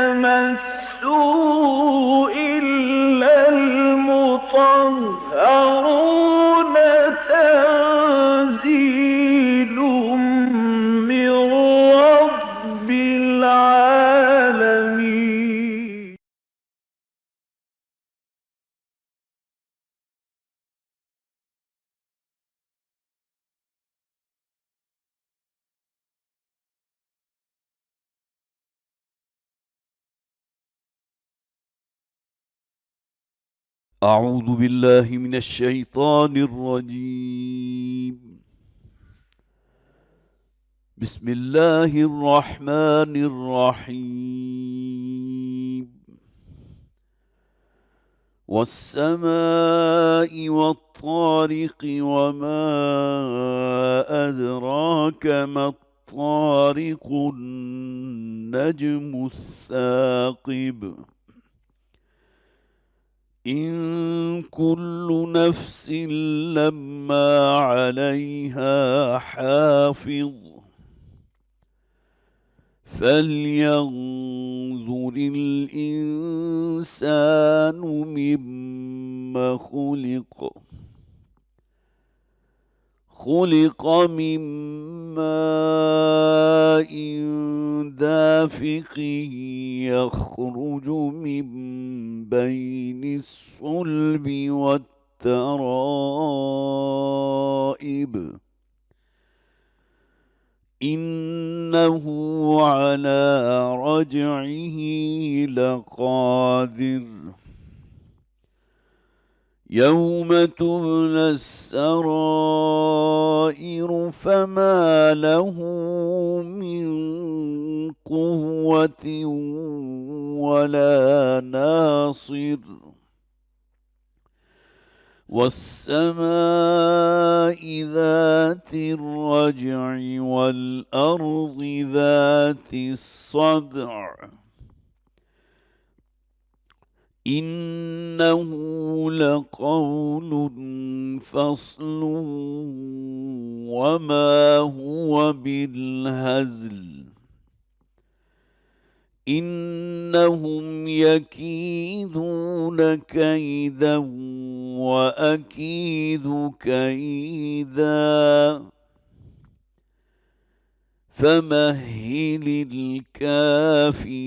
يمسه إلا المطهرون تنزيل من رب العالمين. أعوذ بالله من الشيطان الرجيم. بسم الله الرحمن الرحيم. والسماء والطارق وما أدراك ما الطارق النجم الثاقب إن كل نفس لما عليها حافظ فلينظر الإنسان مما خلق من ماء دافق يخرج من بين الصلب والترائب إنه على رجعه لقادر يوم تبلى السرائر فما له من قوة ولا ناصر والسماء ذات الرجع والأرض ذات الصدع إنه لقول فصل وما هو بالهزل إنهم يكيدون كيدا وأكيد كيدا فمهل الكافرين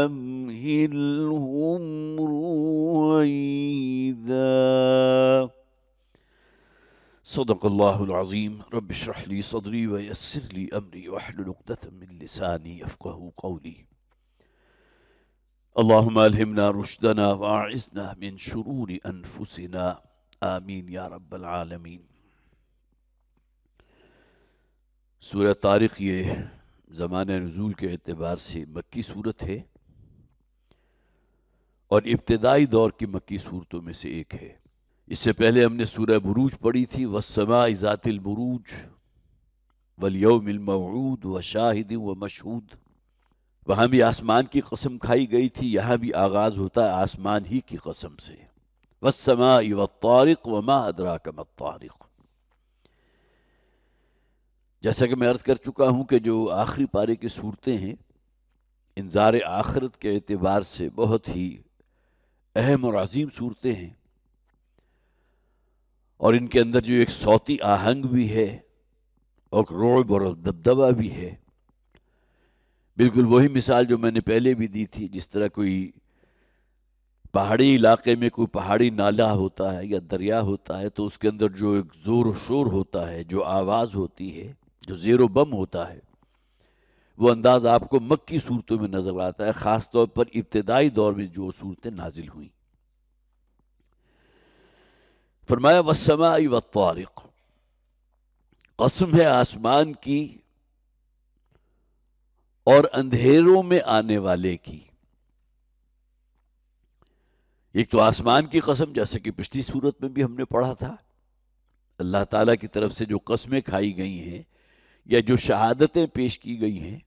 أمهلهم رويدا. صدق الله العظيم. رب اشرح لي صدري ويسر لي أمري واحلل عقدة من لساني يفقهوا قولي. اللهم ألهمنا رشدنا وأعذنا من شرور أنفسنا آمين یا رب العالمین. سورہ طارق یہ زمانہ نزول کے اعتبار سے مکی صورت ہے اور ابتدائی دور کی مکی صورتوں میں سے ایک ہے. اس سے پہلے ہم نے سورہ بروج پڑھی تھی، والسماء ذات البروج والیوم الموعود وشاہد ومشہود. وہاں بھی آسمان کی قسم کھائی گئی تھی، یہاں بھی آغاز ہوتا ہے آسمان ہی کی قسم سے. والسماء والطارق وما ادراک ما الطارق. جیسا کہ میں عرض کر چکا ہوں کہ جو آخری پارے کی صورتیں ہیں انذار آخرت کے اعتبار سے بہت ہی اہم اور عظیم صورتیں ہیں، اور ان کے اندر جو ایک صوتی آہنگ بھی ہے اور رعب اور دبدبہ بھی ہے. بالکل وہی مثال جو میں نے پہلے بھی دی تھی، جس طرح کوئی پہاڑی علاقے میں کوئی پہاڑی نالا ہوتا ہے یا دریا ہوتا ہے تو اس کے اندر جو ایک زور و شور ہوتا ہے، جو آواز ہوتی ہے، جو زیر و بم ہوتا ہے، وہ انداز آپ کو مکی صورتوں میں نظر آتا ہے، خاص طور پر ابتدائی دور میں جو صورتیں نازل ہوئیں. فرمایا والسماء والطارق، قسم ہے آسمان کی اور اندھیروں میں آنے والے کی. ایک تو آسمان کی قسم، جیسے کہ پچھلی صورت میں بھی ہم نے پڑھا تھا، اللہ تعالیٰ کی طرف سے جو قسمیں کھائی گئی ہیں یا جو شہادتیں پیش کی گئی ہیں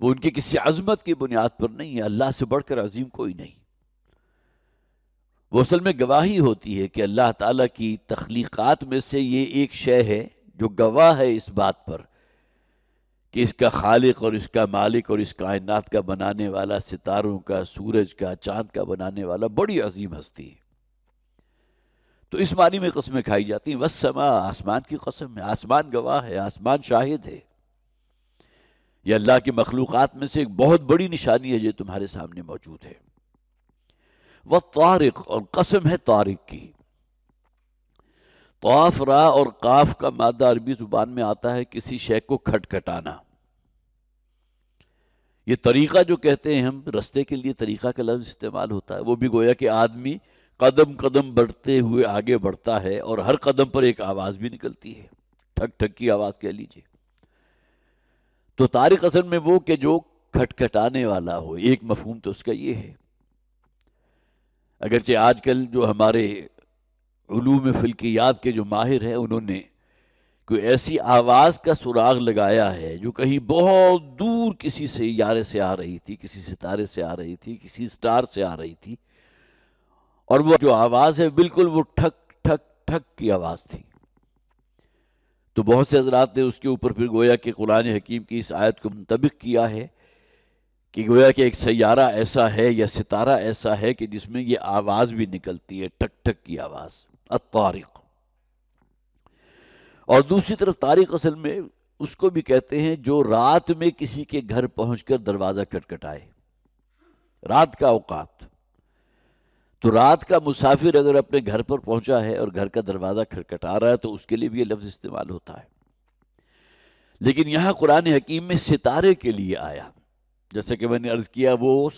وہ ان کی کسی عظمت کی بنیاد پر نہیں ہے. اللہ سے بڑھ کر عظیم کوئی نہیں. وہ اصل میں گواہی ہوتی ہے کہ اللہ تعالیٰ کی تخلیقات میں سے یہ ایک شے ہے جو گواہ ہے اس بات پر کہ اس کا خالق اور اس کا مالک اور اس کائنات کا بنانے والا، ستاروں کا، سورج کا، چاند کا بنانے والا بڑی عظیم ہستی ہے. تو اس معنی میں قسمیں کھائی جاتی ہیں. والسماء، آسمان کی قسم ہے، آسمان گواہ ہے، آسمان شاہد ہے. یہ اللہ کی مخلوقات میں سے ایک بہت بڑی نشانی ہے جو تمہارے سامنے موجود ہے. والطارق، اور قسم ہے طارق کی. طاف، را اور قاف کا مادہ عربی زبان میں آتا ہے کسی شے کو کھٹکھٹانا. یہ طریقہ جو کہتے ہیں ہم، رستے کے لیے طریقہ کا لفظ استعمال ہوتا ہے، وہ بھی گویا کہ آدمی قدم قدم بڑھتے ہوئے آگے بڑھتا ہے اور ہر قدم پر ایک آواز بھی نکلتی ہے، ٹھک ٹھک کی آواز کہہ لیجیے. تو طارق اصل میں وہ کہ جو کھٹکھٹانے والا ہو. ایک مفہوم تو اس کا یہ ہے. اگرچہ آج کل جو ہمارے علوم فلکیات کے جو ماہر ہیں، انہوں نے کوئی ایسی آواز کا سراغ لگایا ہے جو کہیں بہت دور کسی سیارے سے آ رہی تھی، کسی ستارے سے آ رہی تھی، کسی سٹار سے آ رہی تھی، اور وہ جو آواز ہے بالکل وہ ٹھک ٹھک ٹھک کی آواز تھی. تو بہت سے حضرات نے اس کے اوپر پھر گویا کہ قرآن حکیم کی اس آیت کو منطبق کیا ہے کہ گویا کہ ایک سیارہ ایسا ہے یا ستارہ ایسا ہے کہ جس میں یہ آواز بھی نکلتی ہے، ٹک ٹک کی آواز. الطارق. اور دوسری طرف طارق اصل میں اس کو بھی کہتے ہیں جو رات میں کسی کے گھر پہنچ کر دروازہ کھٹکھٹائے. رات کا اوقات. تو رات کا مسافر اگر اپنے گھر پر پہنچا ہے اور گھر کا دروازہ کھٹکھٹا رہا ہے تو اس کے لیے بھی یہ لفظ استعمال ہوتا ہے. لیکن یہاں قرآن حکیم میں ستارے کے لیے آیا. جیسے کہ میں نے عرض کیا، وہ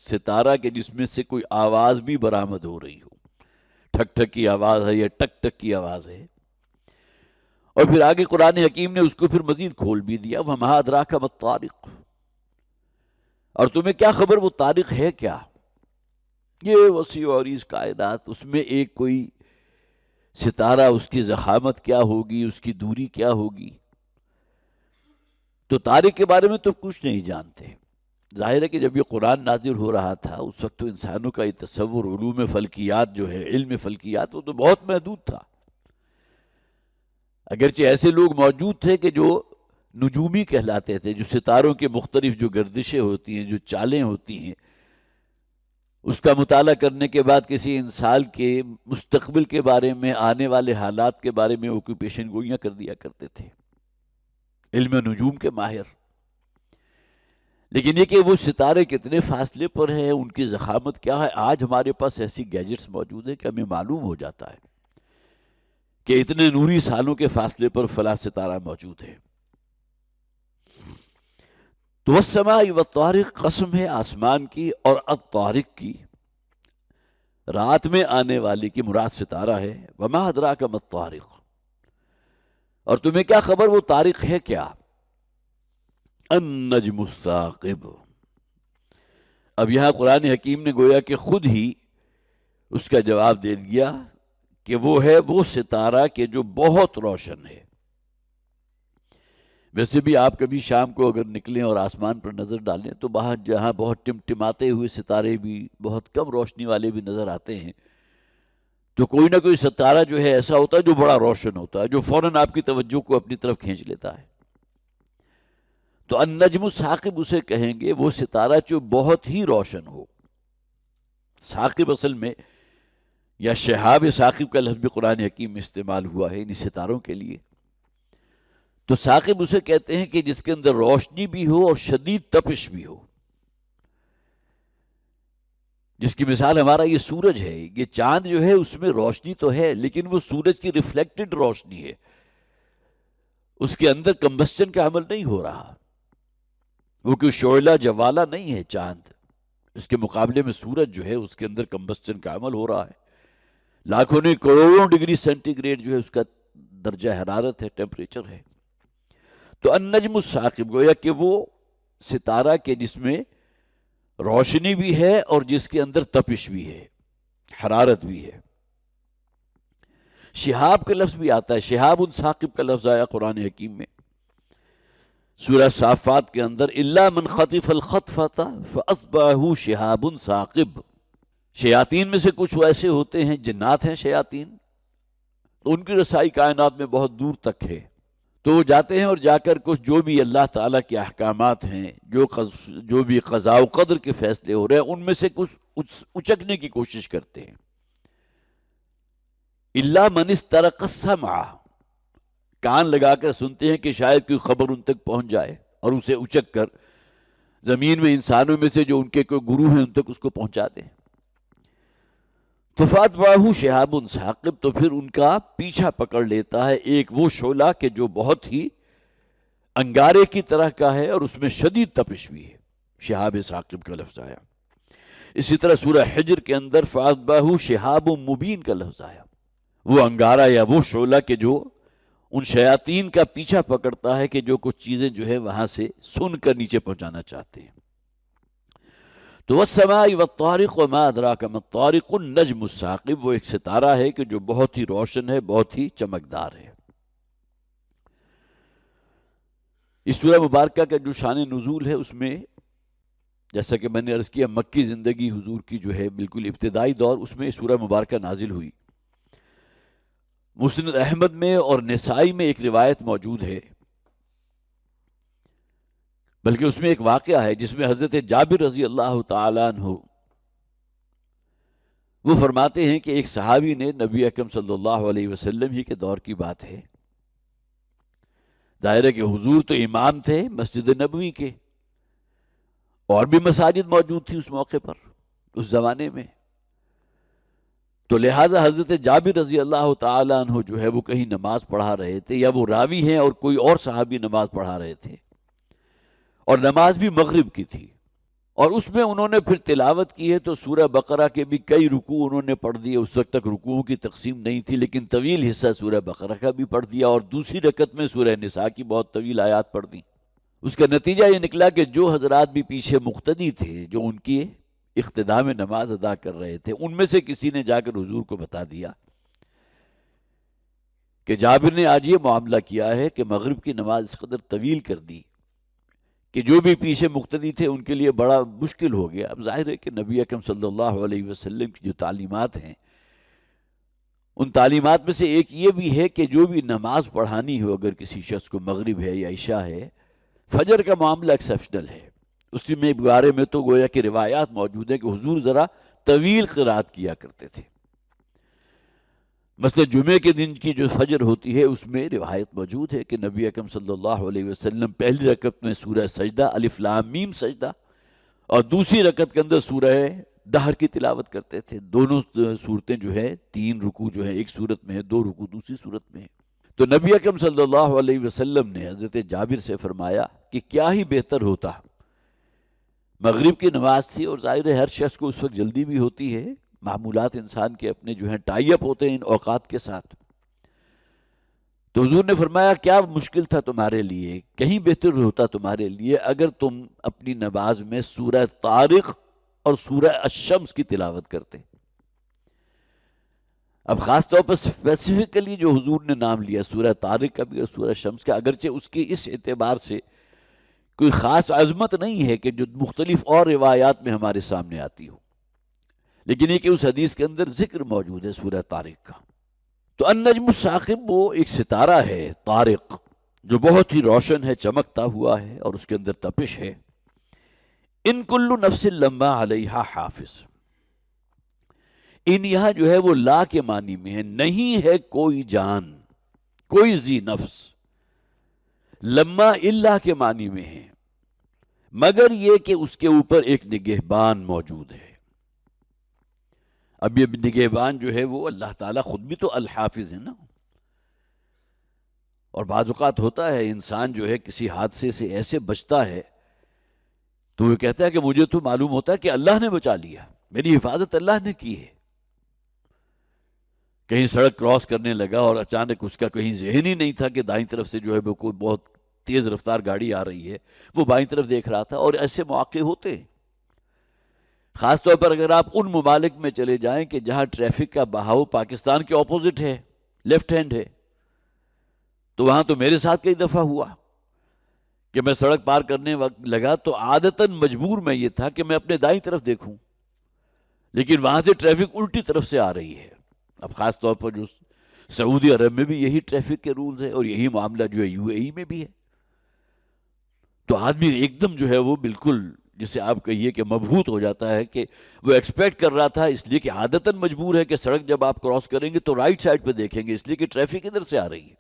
ستارہ کے جس میں سے کوئی آواز بھی برآمد ہو رہی ہو، ٹھک ٹھک کی آواز ہے یا ٹک ٹک کی آواز ہے. اور پھر آگے قرآن حکیم نے اس کو پھر مزید کھول بھی دیا. وَمَا أَدْرَاكَ مَا الطَّارِقُ، اور تمہیں کیا خبر وہ طارق ہے کیا. یہ وسیع و عریض کائنات، اس میں ایک کوئی ستارہ، اس کی ضخامت کیا ہوگی، اس کی دوری کیا ہوگی. تو طارق کے بارے میں تو کچھ نہیں جانتے. ظاہر ہے کہ جب یہ قرآن نازل ہو رہا تھا اس وقت تو انسانوں کا یہ تصور علوم فلکیات جو ہے، علم فلکیات، وہ تو بہت محدود تھا. اگرچہ ایسے لوگ موجود تھے کہ جو نجومی کہلاتے تھے، جو ستاروں کے مختلف جو گردشیں ہوتی ہیں، جو چالیں ہوتی ہیں، اس کا مطالعہ کرنے کے بعد کسی انسان کے مستقبل کے بارے میں، آنے والے حالات کے بارے میں وہ کوئی پیشن گوئیاں کر دیا کرتے تھے، علم نجوم کے ماہر. لیکن یہ کہ وہ ستارے کتنے فاصلے پر ہیں، ان کی ضخامت کیا ہے، آج ہمارے پاس ایسی گیجٹس موجود ہیں کہ ہمیں معلوم ہو جاتا ہے کہ اتنے نوری سالوں کے فاصلے پر فلاں ستارہ موجود ہے. تو والسماء والطارق، قسم ہے آسمان کی اور الطارق کی، رات میں آنے والی کی مراد ستارہ ہے. وما ادراک ما الطارق، اور تمہیں کیا خبر وہ طارق ہے کیا. النجم الثاقب. اب یہاں قرآن حکیم نے گویا کہ خود ہی اس کا جواب دے دیا کہ وہ ہے وہ ستارہ کہ جو بہت روشن ہے. ویسے بھی آپ کبھی شام کو اگر نکلیں اور آسمان پر نظر ڈالیں تو باہر جہاں بہت ٹمٹماتے ہوئے ستارے بھی، بہت کم روشنی والے بھی نظر آتے ہیں، تو کوئی نہ کوئی ستارہ جو ہے ایسا ہوتا ہے جو بڑا روشن ہوتا ہے، جو فوراً آپ کی توجہ کو اپنی طرف کھینچ لیتا ہے. تو النجم الثاقب اسے کہیں گے، وہ ستارہ جو بہت ہی روشن ہو. ثاقب اصل میں یا شہاب ثاقب کا لفظ بھی قرآن حکیم میں استعمال ہوا ہے انہی ستاروں کے لیے. تو ثاقب اسے کہتے ہیں کہ جس کے اندر روشنی بھی ہو اور شدید تپش بھی ہو. جس کی مثال ہمارا یہ سورج ہے. یہ چاند جو ہے اس میں روشنی تو ہے لیکن وہ سورج کی ریفلیکٹڈ روشنی ہے، اس کے اندر کمبسچن کا عمل نہیں ہو رہا. وہ کوئی شعلہ جوالا نہیں ہے چاند. اس کے مقابلے میں سورج جو ہے اس کے اندر کمبسچن کا عمل ہو رہا ہے. لاکھوں نے کروڑوں ڈگری سینٹی گریڈ جو ہے اس کا درجہ حرارت ہے، ٹیمپریچر ہے. تو النجم الثاقب گویا کہ وہ ستارہ کے جس میں روشنی بھی ہے اور جس کے اندر تپش بھی ہے، حرارت بھی ہے. شہاب کا لفظ بھی آتا ہے، شہاب ثاقب کا لفظ آیا قرآن حکیم میں سورہ صافات کے اندر، الا من خطف الخطفۃ فاصبحوا شہاب ثاقب. شیاطین میں سے کچھ ایسے ہوتے ہیں، جنات ہیں شیاطین، تو ان کی رسائی کائنات میں بہت دور تک ہے. تو وہ جاتے ہیں اور جا کر کچھ جو بھی اللہ تعالیٰ کے احکامات ہیں، جو بھی قضاء و قدر کے فیصلے ہو رہے ہیں، ان میں سے کچھ اچکنے کی کوشش کرتے ہیں. الا من استرق السمع، کان لگا کر سنتے ہیں کہ شاید کوئی خبر ان تک پہنچ جائے اور اسے اچک کر زمین میں انسانوں میں سے جو ان کے کوئی گرو ہیں ان تک اس کو پہنچا دیں. فَفَاتْبَعَهُ شِهَابٌ ثَاقِبٌ، تو پھر ان کا پیچھا پکڑ لیتا ہے ایک وہ شعلہ کہ جو بہت ہی انگارے کی طرح کا ہے اور اس میں شدید تپش بھی ہے. شہاب ثاقب کا لفظ آیا. اسی طرح سورہ حجر کے اندر فَأَتْبَعَهُ شِهَابٌ مُبِينٌ کا لفظ آیا. وہ انگارہ یا وہ شعلہ کہ جو ان شیاطین کا پیچھا پکڑتا ہے کہ جو کچھ چیزیں جو ہے وہاں سے سن کر نیچے پہنچانا چاہتے ہیں. تو وَالسَّمَاءِ وَالطَّارِقِ وَمَا أَدْرَاكَ مَا الطَّارِقُ النَّجْمُ الثَّاقِبُ، وہ ایک ستارہ ہے کہ جو بہت ہی روشن ہے، بہت ہی چمکدار ہے. اس سورہ مبارکہ کا جو شان نزول ہے اس میں جیسا کہ میں نے عرض کیا مکی زندگی حضور کی جو ہے بالکل ابتدائی دور، اس میں سورہ مبارکہ نازل ہوئی. مسند احمد میں اور نسائی میں ایک روایت موجود ہے، بلکہ اس میں ایک واقعہ ہے جس میں حضرت جابر رضی اللہ تعالیٰ عنہ وہ فرماتے ہیں کہ ایک صحابی نے نبی اکرم صلی اللہ علیہ وسلم ہی کے دور کی بات ہے، ظاہر ہے کہ حضور تو امام تھے مسجد نبوی کے، اور بھی مساجد موجود تھی اس موقع پر اس زمانے میں، تو لہٰذا حضرت جابر رضی اللہ تعالیٰ عنہ جو ہے وہ کہیں نماز پڑھا رہے تھے، یا وہ راوی ہیں اور کوئی اور صحابی نماز پڑھا رہے تھے، اور نماز بھی مغرب کی تھی، اور اس میں انہوں نے پھر تلاوت کی ہے. تو سورہ بقرہ کے بھی کئی رکوع انہوں نے پڑھ دیے. اس وقت تک رکوعوں کی تقسیم نہیں تھی، لیکن طویل حصہ سورہ بقرہ کا بھی پڑھ دیا، اور دوسری رکعت میں سورہ نساء کی بہت طویل آیات پڑھ دی. اس کا نتیجہ یہ نکلا کہ جو حضرات بھی پیچھے مقتدی تھے، جو ان کی اقتداء میں نماز ادا کر رہے تھے، ان میں سے کسی نے جا کر حضور کو بتا دیا کہ جابر نے آج یہ معاملہ کیا ہے کہ مغرب کی نماز اس قدر طویل کر دی کہ جو بھی پیچھے مقتدی تھے ان کے لیے بڑا مشکل ہو گیا. اب ظاہر ہے کہ نبی اکرم صلی اللہ علیہ وسلم کی جو تعلیمات ہیں، ان تعلیمات میں سے ایک یہ بھی ہے کہ جو بھی نماز پڑھانی ہو، اگر کسی شخص کو مغرب ہے یا عشاء ہے، فجر کا معاملہ ایکسیپشنل ہے. اسی میں بارے میں تو گویا کہ روایات موجود ہیں کہ حضور ذرا طویل قرات کیا کرتے تھے. مثلا جمعے کے دن کی جو فجر ہوتی ہے اس میں روایت موجود ہے کہ نبی اکرم صلی اللہ علیہ وسلم پہلی رکعت میں سورہ سجدہ الف لام میم سجدہ، اور دوسری رکعت کے اندر سورہ دہر کی تلاوت کرتے تھے. دونوں صورتیں جو ہے 3 رکوع جو ہے ایک صورت میں ہے، 2 رکوع دوسری صورت میں ہے. تو نبی اکرم صلی اللہ علیہ وسلم نے حضرت جابر سے فرمایا کہ کیا ہی بہتر ہوتا، مغرب کی نماز تھی اور ظاہر ہے ہر شخص کو اس وقت جلدی بھی ہوتی ہے، معمولات انسان کے اپنے جو ہیں ٹائی اپ ہوتے ہیں ان اوقات کے ساتھ. تو حضور نے فرمایا کیا مشکل تھا تمہارے لیے، کہیں بہتر ہوتا تمہارے لیے اگر تم اپنی نماز میں سورہ طارق اور سورہ الشمس کی تلاوت کرتے. اب خاص طور پر اسپیسیفکلی جو حضور نے نام لیا سورہ طارق کا بھی اور سورہ شمس کا، اگرچہ اس کی اس اعتبار سے کوئی خاص عظمت نہیں ہے کہ جو مختلف اور روایات میں ہمارے سامنے آتی ہو، لیکن یہ کہ اس حدیث کے اندر ذکر موجود ہے سورہ طارق کا. تو النجم الثاقب وہ ایک ستارہ ہے طارق جو بہت ہی روشن ہے، چمکتا ہوا ہے اور اس کے اندر تپش ہے. ان کل نفس لما علیہا حافظ، ان یہاں جو ہے وہ لا کے معنی میں ہے، نہیں ہے کوئی جان، کوئی ذی نفس. لما اللہ کے معنی میں ہے، مگر یہ کہ اس کے اوپر ایک نگہبان موجود ہے. اب یہ نگہبان جو ہے وہ اللہ تعالیٰ خود بھی تو الحافظ ہے نا. اور بعض اوقات ہوتا ہے انسان جو ہے کسی حادثے سے ایسے بچتا ہے تو وہ کہتا ہے کہ مجھے تو معلوم ہوتا ہے کہ اللہ نے بچا لیا، میری حفاظت اللہ نے کی ہے. کہیں سڑک کراس کرنے لگا اور اچانک اس کا کہیں ذہن ہی نہیں تھا کہ دائیں طرف سے جو ہے وہ کوئی بہت تیز رفتار گاڑی آ رہی ہے، وہ بائیں طرف دیکھ رہا تھا. اور ایسے مواقع ہوتے ہیں، خاص طور پر اگر آپ ان ممالک میں چلے جائیں کہ جہاں ٹریفک کا بہاؤ پاکستان کے اپوزٹ ہے، لیفٹ ہینڈ ہے. تو وہاں تو میرے ساتھ کئی دفعہ ہوا کہ میں سڑک پار کرنے وقت لگا تو عادتاً مجبور میں یہ تھا کہ میں اپنے دائیں طرف دیکھوں، لیکن وہاں سے ٹریفک الٹی طرف سے آ رہی ہے. اب خاص طور پر جو سعودی عرب میں بھی یہی ٹریفک کے رولز ہیں اور یہی معاملہ جو ہے یو اے ای میں بھی ہے. تو آدمی ایک دم جو ہے وہ بالکل جسے آپ کہیے کہ مبہوت ہو جاتا ہے کہ وہ ایکسپیکٹ کر رہا تھا، اس لیے کہ عادتاً مجبور ہے کہ سڑک جب آپ کراس کریں گے تو رائٹ سائڈ پہ دیکھیں گے، اس لیے کہ ٹریفک ادھر سے آ رہی ہے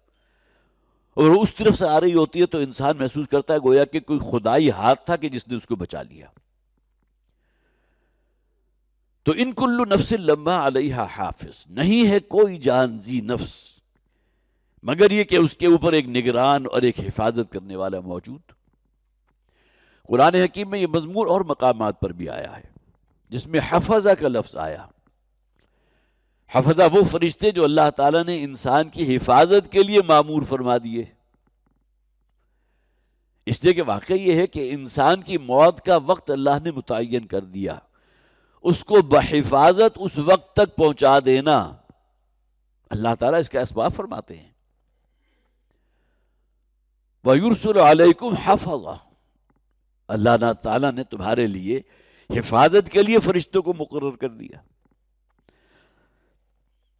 اور اس طرف سے آ رہی ہوتی ہے تو انسان محسوس کرتا ہے گویا کہ کوئی خدائی ہاتھ تھا کہ جس نے اس کو بچا لیا. تو ان کل نفس لما علیہا حافظ، نہیں ہے کوئی جان ذی نفس مگر یہ کہ اس کے اوپر ایک نگران اور ایک حفاظت کرنے والا موجود. قرآن حکیم میں یہ مضمون اور مقامات پر بھی آیا ہے جس میں حفظہ کا لفظ آیا. حفظہ وہ فرشتے جو اللہ تعالیٰ نے انسان کی حفاظت کے لیے معمور فرما دیے. اس لیے کہ واقعہ یہ ہے کہ انسان کی موت کا وقت اللہ نے متعین کر دیا، اس کو بحفاظت اس وقت تک پہنچا دینا اللہ تعالیٰ اس کا اسباب فرماتے ہیں. وَيُرْسُلُ عَلَيْكُمْ حَفَظًا، اللہ تعالیٰ نے تمہارے لیے حفاظت کے لیے فرشتوں کو مقرر کر دیا.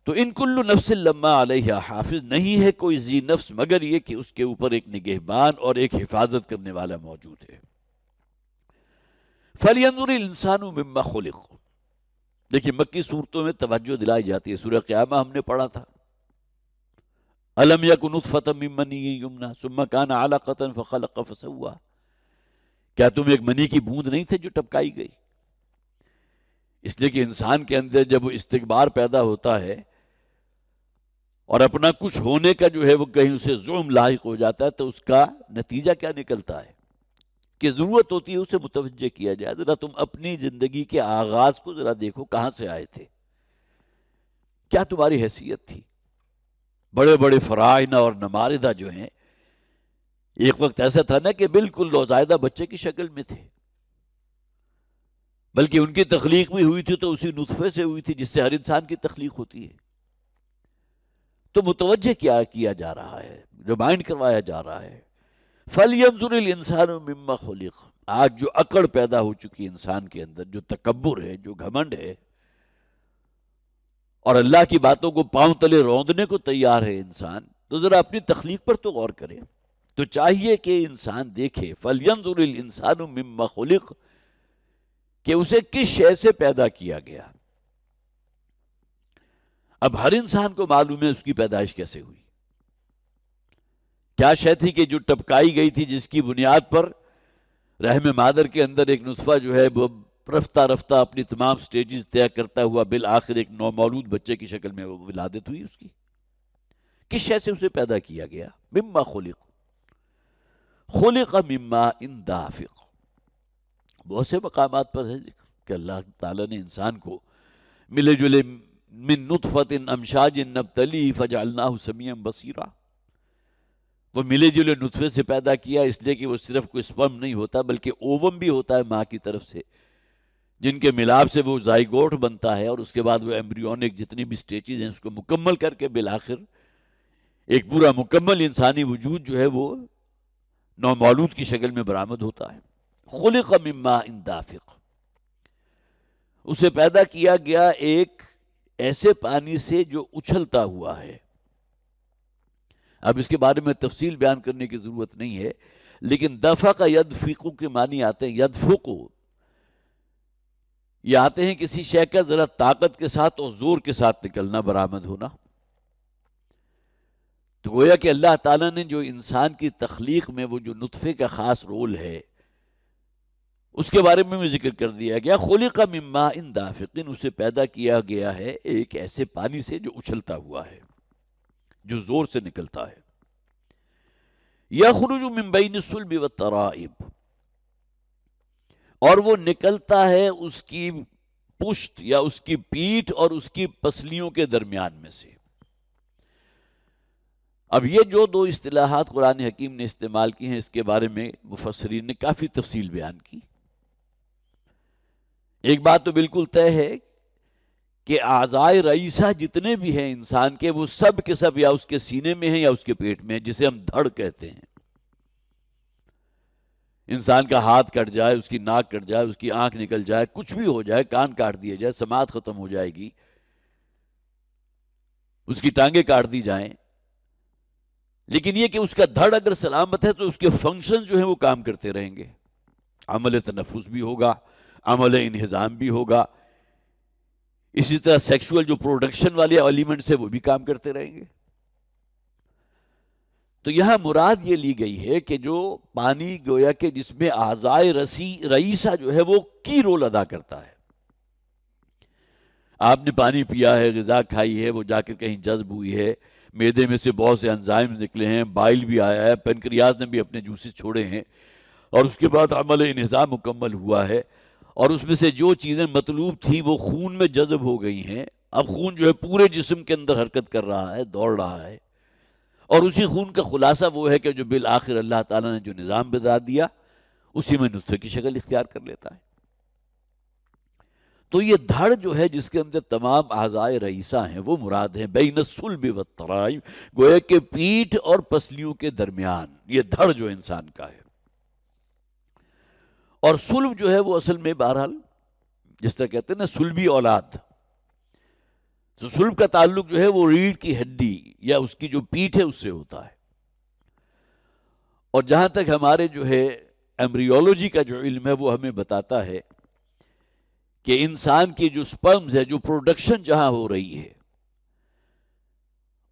تو ان کل نفس لما علیہ حافظ، نہیں ہے کوئی ذی نفس مگر یہ کہ اس کے اوپر ایک نگہبان اور ایک حفاظت کرنے والا موجود ہے. فَلْيَنْظُرِ الْإِنسَانُ مِمَّا خُلِقَ، دیکھیں مکی صورتوں میں توجہ دلائی جاتی ہے. سورہ قیامہ ہم نے پڑھا تھا، أَلَمْ يَكُ نُطْفَةً مِّن مَّنِيٍّ يُمْنَىٰ ثُمَّ كَانَ عَلَقَةً فَخَلَقَ فَسَوَّىٰ، کیا تم ایک منی کی بوند نہیں تھے جو ٹپکائی گئی؟ اس لیے کہ انسان کے اندر جب وہ استکبار پیدا ہوتا ہے اور اپنا کچھ ہونے کا جو ہے وہ کہیں اسے زعم لاحق ہو جاتا ہے تو اس کا نتیجہ کیا نکلتا ہے کہ ضرورت ہوتی ہے اسے متوجہ کیا جائے. ذرا تم اپنی زندگی کے آغاز کو ذرا دیکھو، کہاں سے آئے تھے، کیا تمہاری حیثیت تھی. بڑے بڑے فرائض اور نماردہ جو ہیں ایک وقت ایسا تھا نا کہ بالکل نوزائیدہ بچے کی شکل میں تھے، بلکہ ان کی تخلیق بھی ہوئی تھی تو اسی نطفے سے ہوئی تھی جس سے ہر انسان کی تخلیق ہوتی ہے. تو متوجہ کیا جا رہا ہے، ریمائنڈ کروایا جا رہا ہے. فَلْيَنْظُرِ الْإِنسَانُ مِمَّا خُلِقَ، آج جو اکڑ پیدا ہو چکی انسان کے اندر، جو تکبر ہے، جو گھمنڈ ہے اور اللہ کی باتوں کو پاؤں تلے روندنے کو تیار ہے انسان، تو ذرا اپنی تخلیق پر تو غور کرے. تو چاہیے کہ انسان دیکھے فَلْيَنْظُرِ الْإِنسَانُ مِمَّا خُلِقَ کہ اسے کس شے سے پیدا کیا گیا. اب ہر انسان کو معلوم ہے اس کی پیدائش کیسے ہوئی، کیا شے تھی کہ جو ٹپکائی گئی تھی، جس کی بنیاد پر رحم مادر کے اندر ایک نطفہ جو ہے وہ رفتہ رفتہ اپنی تمام سٹیجز طے کرتا ہوا بالآخر ایک نومولود بچے کی شکل میں ولادت ہوئی اس کی. کس شے سے اسے پیدا کیا گیا؟ مما خلق مما ان دافق. بہت سے مقامات پر ہے ذکر کہ اللہ تعالیٰ نے انسان کو ملے جلے من نطفت امشاج نبتلی فجعلناہ سمیعا بصیرا، وہ ملے جلے نطفے سے پیدا کیا، اس لیے کہ وہ صرف کوئی سپرم نہیں ہوتا بلکہ اووم بھی ہوتا ہے ماں کی طرف سے، جن کے ملاپ سے وہ زائگوٹ بنتا ہے اور اس کے بعد وہ ایمبریونک جتنی بھی سٹیجز ہیں اس کو مکمل کر کے بالآخر ایک پورا مکمل انسانی وجود جو ہے وہ نومولود کی شکل میں برآمد ہوتا ہے. خلق مما ان دافق، اسے پیدا کیا گیا ایک ایسے پانی سے جو اچھلتا ہوا ہے. اب اس کے بارے میں تفصیل بیان کرنے کی ضرورت نہیں ہے، لیکن دفق یدفق کے معنی آتے ہیں. یدفق یہ آتے ہیں کسی شے کا ذرا طاقت کے ساتھ اور زور کے ساتھ نکلنا، برآمد ہونا. تو گویا کہ اللہ تعالیٰ نے جو انسان کی تخلیق میں وہ جو نطفے کا خاص رول ہے اس کے بارے میں بھی ذکر کر دیا گیا. خلق من ماء دافق، اسے پیدا کیا گیا ہے ایک ایسے پانی سے جو اچھلتا ہوا ہے، جو زور سے نکلتا ہے. یخرج من بین الصلب والترائب، اور وہ نکلتا ہے اس کی پشت یا اس کی پیٹھ اور اس کی پسلیوں کے درمیان میں سے. اب یہ جو دو اصطلاحات قرآن حکیم نے استعمال کی ہیں اس کے بارے میں مفسرین نے کافی تفصیل بیان کی. ایک بات تو بالکل طے ہے کہ اعضائے رئیسہ جتنے بھی ہیں انسان کے، وہ سب کے سب یا اس کے سینے میں ہیں یا اس کے پیٹ میں ہیں، جسے ہم دھڑ کہتے ہیں. انسان کا ہاتھ کٹ جائے، اس کی ناک کٹ جائے، اس کی آنکھ نکل جائے، کچھ بھی ہو جائے، کان کاٹ دیا جائے، سماعت ختم ہو جائے گی، اس کی ٹانگیں کاٹ دی جائیں، لیکن یہ کہ اس کا دھڑ اگر سلامت ہے تو اس کے فنکشن جو ہیں وہ کام کرتے رہیں گے، عمل تنفس بھی ہوگا، عمل انہضام بھی ہوگا، اسی طرح سیکشول جو پروڈکشن والے ایلیمنٹس ہیں وہ بھی کام کرتے رہیں گے۔ تو یہاں مراد یہ لی گئی ہے کہ جو پانی گویا کہ جس میں اعضائے رئیسہ جو ہے وہ کی رول ادا کرتا ہے، آپ نے پانی پیا ہے، غذا کھائی ہے، وہ جا کر کہیں جذب ہوئی ہے، معدے میں سے بہت سے انزائمز نکلے ہیں، بائل بھی آیا ہے، پینکریاز نے بھی اپنے جوسز چھوڑے ہیں، اور اس کے بعد عمل انہضام مکمل ہوا ہے، اور اس میں سے جو چیزیں مطلوب تھیں وہ خون میں جذب ہو گئی ہیں۔ اب خون جو ہے پورے جسم کے اندر حرکت کر رہا ہے، دوڑ رہا ہے، اور اسی خون کا خلاصہ وہ ہے کہ جو بالآخر اللہ تعالیٰ نے جو نظام بتا دیا اسی میں نطفے کی شکل اختیار کر لیتا ہے۔ تو یہ دھڑ جو ہے جس کے اندر تمام اعضائے رئیسہ ہیں وہ مراد ہیں، بین الصلب والترائب، گویا کہ پیٹھ اور پسلیوں کے درمیان یہ دھڑ جو انسان کا ہے۔ اور صلب جو ہے وہ اصل میں بہرحال جس طرح کہتے ہیں نا صلبی اولاد، تو صلب کا تعلق جو ہے وہ ریڑھ کی ہڈی یا اس کی جو پیٹھ ہے اس سے ہوتا ہے۔ اور جہاں تک ہمارے جو ہے ایمبریولوجی کا جو علم ہے وہ ہمیں بتاتا ہے کہ انسان کی جو سپرمز ہے، جو پروڈکشن جہاں ہو رہی ہے،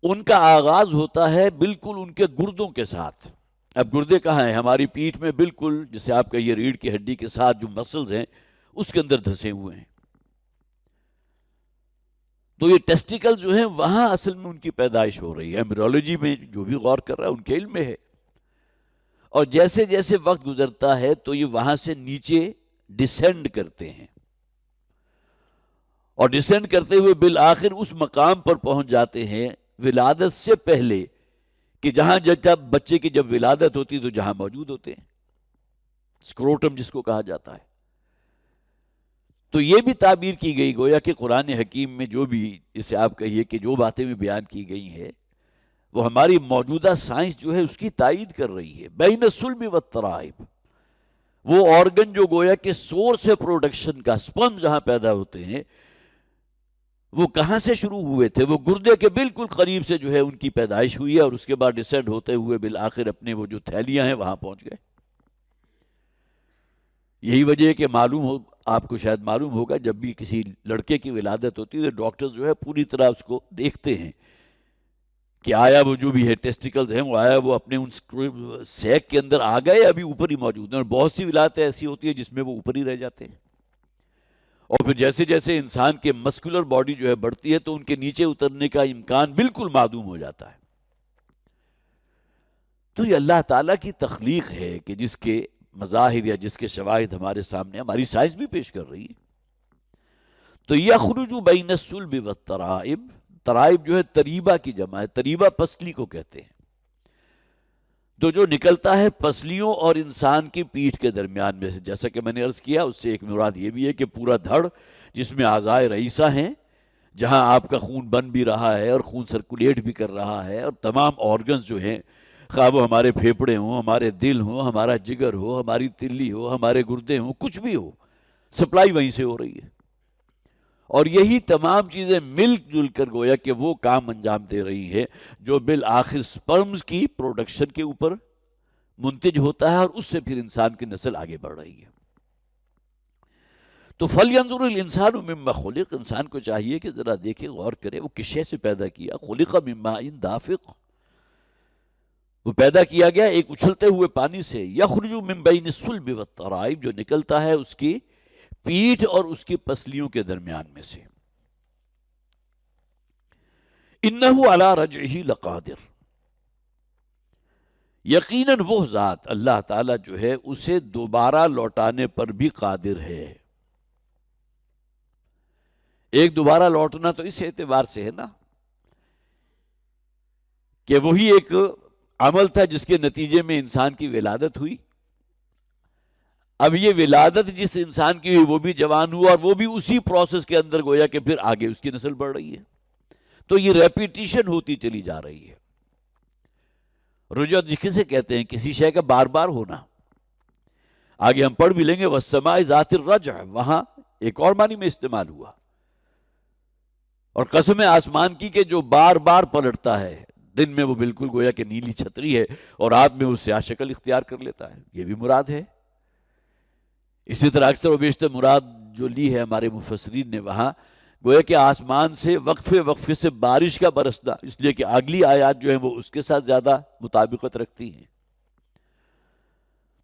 ان کا آغاز ہوتا ہے بالکل ان کے گردوں کے ساتھ۔ اب گردے کہاں ہیں؟ ہماری پیٹھ میں، بالکل جسے آپ کہیے ریڑھ کی ہڈی کے ساتھ جو مسلز ہیں اس کے اندر دھسے ہوئے ہیں۔ تو یہ ٹیسٹیکل جو ہیں وہاں اصل میں ان کی پیدائش ہو رہی ہے۔ ایمبریولوجی میں جو بھی غور کر رہا ہے ان کے علم میں ہے۔ اور جیسے جیسے وقت گزرتا ہے تو یہ وہاں سے نیچے ڈسینڈ کرتے ہیں، اور ڈسینڈ کرتے ہوئے بالآخر اس مقام پر پہنچ جاتے ہیں ولادت سے پہلے کہ جہاں جب بچے کی جب ولادت ہوتی تو جہاں موجود ہوتے ہیں، اسکروٹم جس کو کہا جاتا ہے۔ تو یہ بھی تعبیر کی گئی گویا کہ قرآن حکیم میں جو بھی اسے آپ کہیے کہ جو باتیں بھی بیان کی گئی ہیں وہ ہماری موجودہ سائنس جو ہے اس کی تائید کر رہی ہے۔ بین الصلب والترائب، وہ آرگن جو گویا کہ سورس ہے پروڈکشن کا، سپرم جہاں پیدا ہوتے ہیں، وہ کہاں سے شروع ہوئے تھے؟ وہ گردے کے بالکل قریب سے جو ہے ان کی پیدائش ہوئی ہے، اور اس کے بعد ڈسینڈ ہوتے ہوئے بالآخر اپنے وہ جو تھیلیاں ہیں وہاں پہنچ گئے۔ یہی وجہ ہے کہ معلوم ہو آپ کو، شاید معلوم ہوگا، جب بھی کسی لڑکے کی ولادت ہوتی ہے تو ڈاکٹرز جو ہے پوری طرح اس کو دیکھتے ہیں کہ آیا وہ جو بھی ہے ٹیسٹیکلز ہیں وہ آیا وہ اپنے ان سیک کے اندر آ گئے، ابھی اوپر ہی موجود ہیں۔ اور بہت سی ولادتیں ایسی ہوتی ہیں جس میں وہ اوپر ہی رہ جاتے ہیں، اور پھر جیسے جیسے انسان کے مسکولر باڈی جو ہے بڑھتی ہے تو ان کے نیچے اترنے کا امکان بالکل معدوم ہو جاتا ہے۔ تو یہ اللہ تعالیٰ کی تخلیق ہے کہ جس کے مظاہر یا جس کے شواہد ہمارے سامنے ہماری سائنس بھی پیش کر رہی ہے۔ تو یخرج بین الصلب والترائب، ترائب جو ہے تریبہ کی جمع ہے، تریبہ پسلی کو کہتے ہیں۔ تو جو نکلتا ہے پسلیوں اور انسان کی پیٹھ کے درمیان میں سے، جیسا کہ میں نے عرض کیا، اس سے ایک مراد یہ بھی ہے کہ پورا دھڑ جس میں اعضائے رئیسہ ہیں، جہاں آپ کا خون بن بھی رہا ہے اور خون سرکولیٹ بھی کر رہا ہے، اور تمام آرگنز جو ہیں، خواہ وہ ہمارے پھیپڑے ہوں، ہمارے دل ہوں، ہمارا جگر ہو، ہماری تلی ہو، ہمارے گردے ہوں، کچھ بھی ہو، سپلائی وہیں سے ہو رہی ہے۔ اور یہی تمام چیزیں مل جل کر گویا کہ وہ کام انجام دے رہی ہے جو بالآخر سپرمز کی پروڈکشن کے اوپر منتج ہوتا ہے، اور اس سے پھر انسان کی نسل آگے بڑھ رہی ہے۔ تو فَلْيَنْظُرِ الْإِنسَانُ مِمَّا خُلِقَ، انسان کو چاہیے کہ ذرا دیکھے، غور کرے وہ کس شے سے پیدا کیا۔ خُلِقَ مِن مَاءٍ دَافِقٍ، وہ پیدا کیا گیا ایک اچھلتے ہوئے پانی سے۔ یخرج من بین الصلب والترائب، جو نکلتا ہے اس کی پیٹھ اور اس کی پسلیوں کے درمیان میں سے۔ انہ علی رجعہ لقادر، یقیناً وہ ذات اللہ تعالیٰ جو ہے اسے دوبارہ لوٹانے پر بھی قادر ہے۔ ایک دوبارہ لوٹنا تو اس اعتبار سے ہے نا کہ وہی ایک عمل تھا جس کے نتیجے میں انسان کی ولادت ہوئی۔ اب یہ ولادت جس انسان کی ہوئی وہ بھی جوان ہوا، اور وہ بھی اسی پروسیس کے اندر گویا کہ پھر آگے اس کی نسل بڑھ رہی ہے۔ تو یہ ریپیٹیشن ہوتی چلی جا رہی ہے۔ رجعت کسے کہتے ہیں؟ کسی شے کا بار بار ہونا۔ آگے ہم پڑھ بھی لیں گے وَالسَّمَاءِ ذَاتِ الرَّجْعِ، وہاں ایک اور معنی میں استعمال ہوا۔ اور قسم آسمان کی کہ جو بار بار پلٹتا ہے، دن میں وہ بالکل گویا کہ نیلی چھتری ہے اور رات میں وہ سیاہ شکل اختیار کر لیتا ہے، یہ بھی مراد ہے۔ اسی طرح اکثر و بیشتر مراد جو لی ہے ہمارے مفسرین نے وہاں گویا کہ آسمان سے وقفے وقفے سے بارش کا برسنا، اس لیے کہ اگلی آیات جو ہیں وہ اس کے ساتھ زیادہ مطابقت رکھتی ہیں۔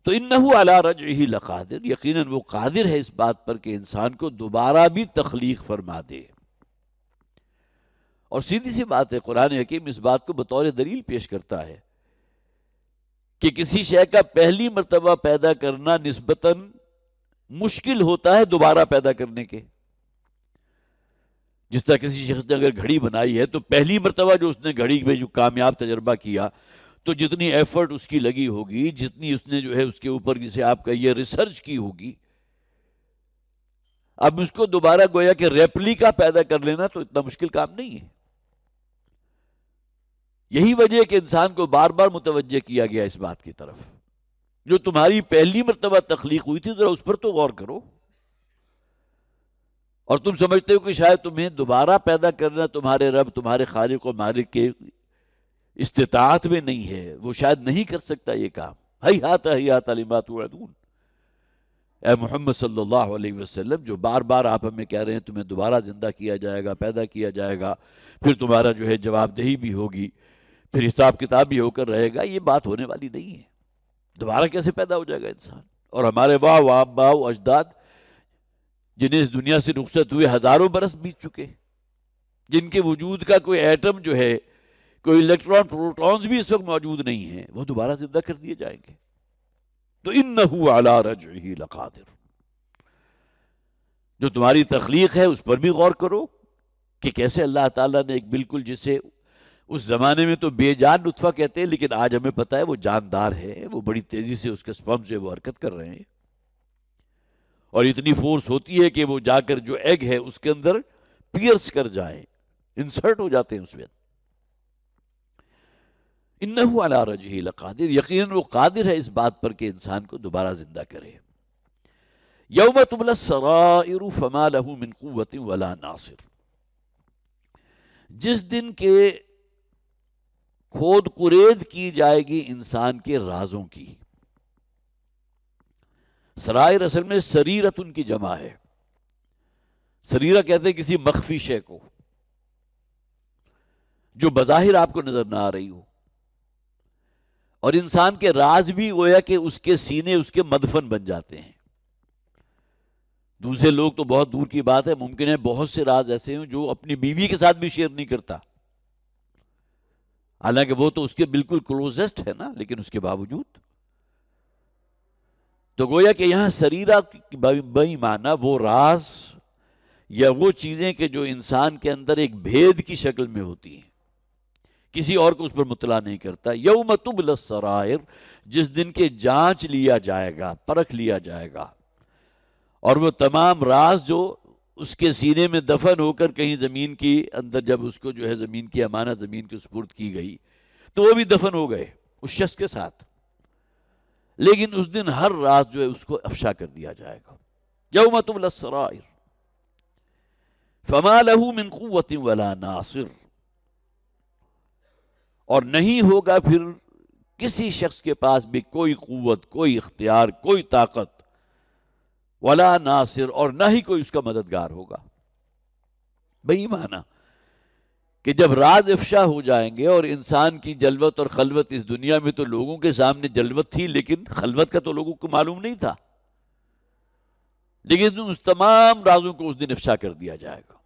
تو انہو علی رجعہ لقادر، یقیناً وہ قادر ہے اس بات پر کہ انسان کو دوبارہ بھی تخلیق فرما دے۔ اور سیدھی سی بات ہے، قرآن حکیم اس بات کو بطور دلیل پیش کرتا ہے کہ کسی شے کا پہلی مرتبہ پیدا کرنا نسبتاً مشکل ہوتا ہے دوبارہ پیدا کرنے کے۔ جس طرح کسی شخص نے اگر گھڑی بنائی ہے تو پہلی مرتبہ جو اس نے گھڑی میں جو کامیاب تجربہ کیا تو جتنی ایفرٹ اس کی لگی ہوگی، جتنی اس نے جو ہے اس کے اوپر جسے آپ کا یہ ریسرچ کی ہوگی، اب اس کو دوبارہ گویا کہ ریپلیکا پیدا کر لینا تو اتنا مشکل کام نہیں ہے۔ یہی وجہ ہے کہ انسان کو بار بار متوجہ کیا گیا اس بات کی طرف، جو تمہاری پہلی مرتبہ تخلیق ہوئی تھی ذرا اس پر تو غور کرو۔ اور تم سمجھتے ہو کہ شاید تمہیں دوبارہ پیدا کرنا تمہارے رب، تمہارے خالق و مالک کے استطاعت میں نہیں ہے، وہ شاید نہیں کر سکتا یہ کام۔ ہیہات لما توعدون، اے محمد صلی اللہ علیہ وسلم، جو بار بار آپ ہمیں کہہ رہے ہیں تمہیں دوبارہ زندہ کیا جائے گا، پیدا کیا جائے گا، پھر تمہارا جو ہے جواب دہی بھی ہوگی، پھر حساب کتاب بھی ہو کر رہے گا، یہ بات ہونے والی نہیں ہے۔ دوبارہ کیسے پیدا ہو جائے گا انسان؟ اور ہمارے آباء و اجداد جنہیں اس دنیا سے رخصت ہوئے ہزاروں برس بیت چکے، جن کے وجود کا کوئی ایٹم جو ہے، کوئی الیکٹران پروٹونز بھی اس وقت موجود نہیں ہیں، وہ دوبارہ زندہ کر دیے جائیں گے۔ تو انہو علی رجعہ لقادر، جو تمہاری تخلیق ہے اس پر بھی غور کرو کہ کیسے اللہ تعالیٰ نے ایک بالکل جسے اس زمانے میں تو بے جان نطفہ کہتے ہیں لیکن آج ہمیں پتہ ہے وہ جاندار ہے، وہ بڑی تیزی سے اس کے سپرم سے وہ حرکت کر رہے ہیں اور اتنی فورس ہوتی ہے کہ وہ جا کر جو ایگ ہے اس کے اندر پیئرس کر جائیں، انسرٹ ہو جاتے ہیں اس میں۔ انہو علی رجعہ لقادر، یقیناً وہ قادر ہے اس بات پر کہ انسان کو دوبارہ زندہ کرے۔ یوم تبلی السرائر فما لہ من قوۃ ولا ناصر، جس دن کے کھود کرید کی جائے گی انسان کے رازوں کی۔ سرائر اصل میں سریرت ان کی جمع ہے، سریرہ کہتے ہیں کسی مخفی شے کو جو بظاہر آپ کو نظر نہ آ رہی ہو، اور انسان کے راز بھی گویا کہ اس کے سینے اس کے مدفن بن جاتے ہیں۔ دوسرے لوگ تو بہت دور کی بات ہے، ممکن ہے بہت سے راز ایسے ہیں جو اپنی بیوی کے ساتھ بھی شیئر نہیں کرتا، حالانکہ وہ تو اس کے بالکل کلوزسٹ ہے نا، لیکن اس کے باوجود تو گویا کہ یہاں سریرہ بئی معنی وہ راز یا وہ چیزیں کہ جو انسان کے اندر ایک بھید کی شکل میں ہوتی ہیں، کسی اور کو اس پر مطلع نہیں کرتا۔ یوم تبلی السرائر، جس دن کے جانچ لیا جائے گا، پرکھ لیا جائے گا، اور وہ تمام راز جو اس کے سینے میں دفن ہو کر کہیں زمین کی اندر جب اس کو جو ہے زمین کی امانت زمین کے سپرد کی گئی تو وہ بھی دفن ہو گئے اس شخص کے ساتھ، لیکن اس دن ہر راز جو ہے اس کو افشا کر دیا جائے گا۔ یوم تبلی السرائر فما لہ من قوۃ ولا ناصر، اور نہیں ہوگا پھر کسی شخص کے پاس بھی کوئی قوت، کوئی اختیار، کوئی طاقت، ولا ناصر، اور نہ ہی کوئی اس کا مددگار ہوگا۔ بھئی معنی کہ جب راز افشا ہو جائیں گے اور انسان کی جلوت اور خلوت، اس دنیا میں تو لوگوں کے سامنے جلوت تھی لیکن خلوت کا تو لوگوں کو معلوم نہیں تھا، لیکن اس تمام رازوں کو اس دن افشا کر دیا جائے گا۔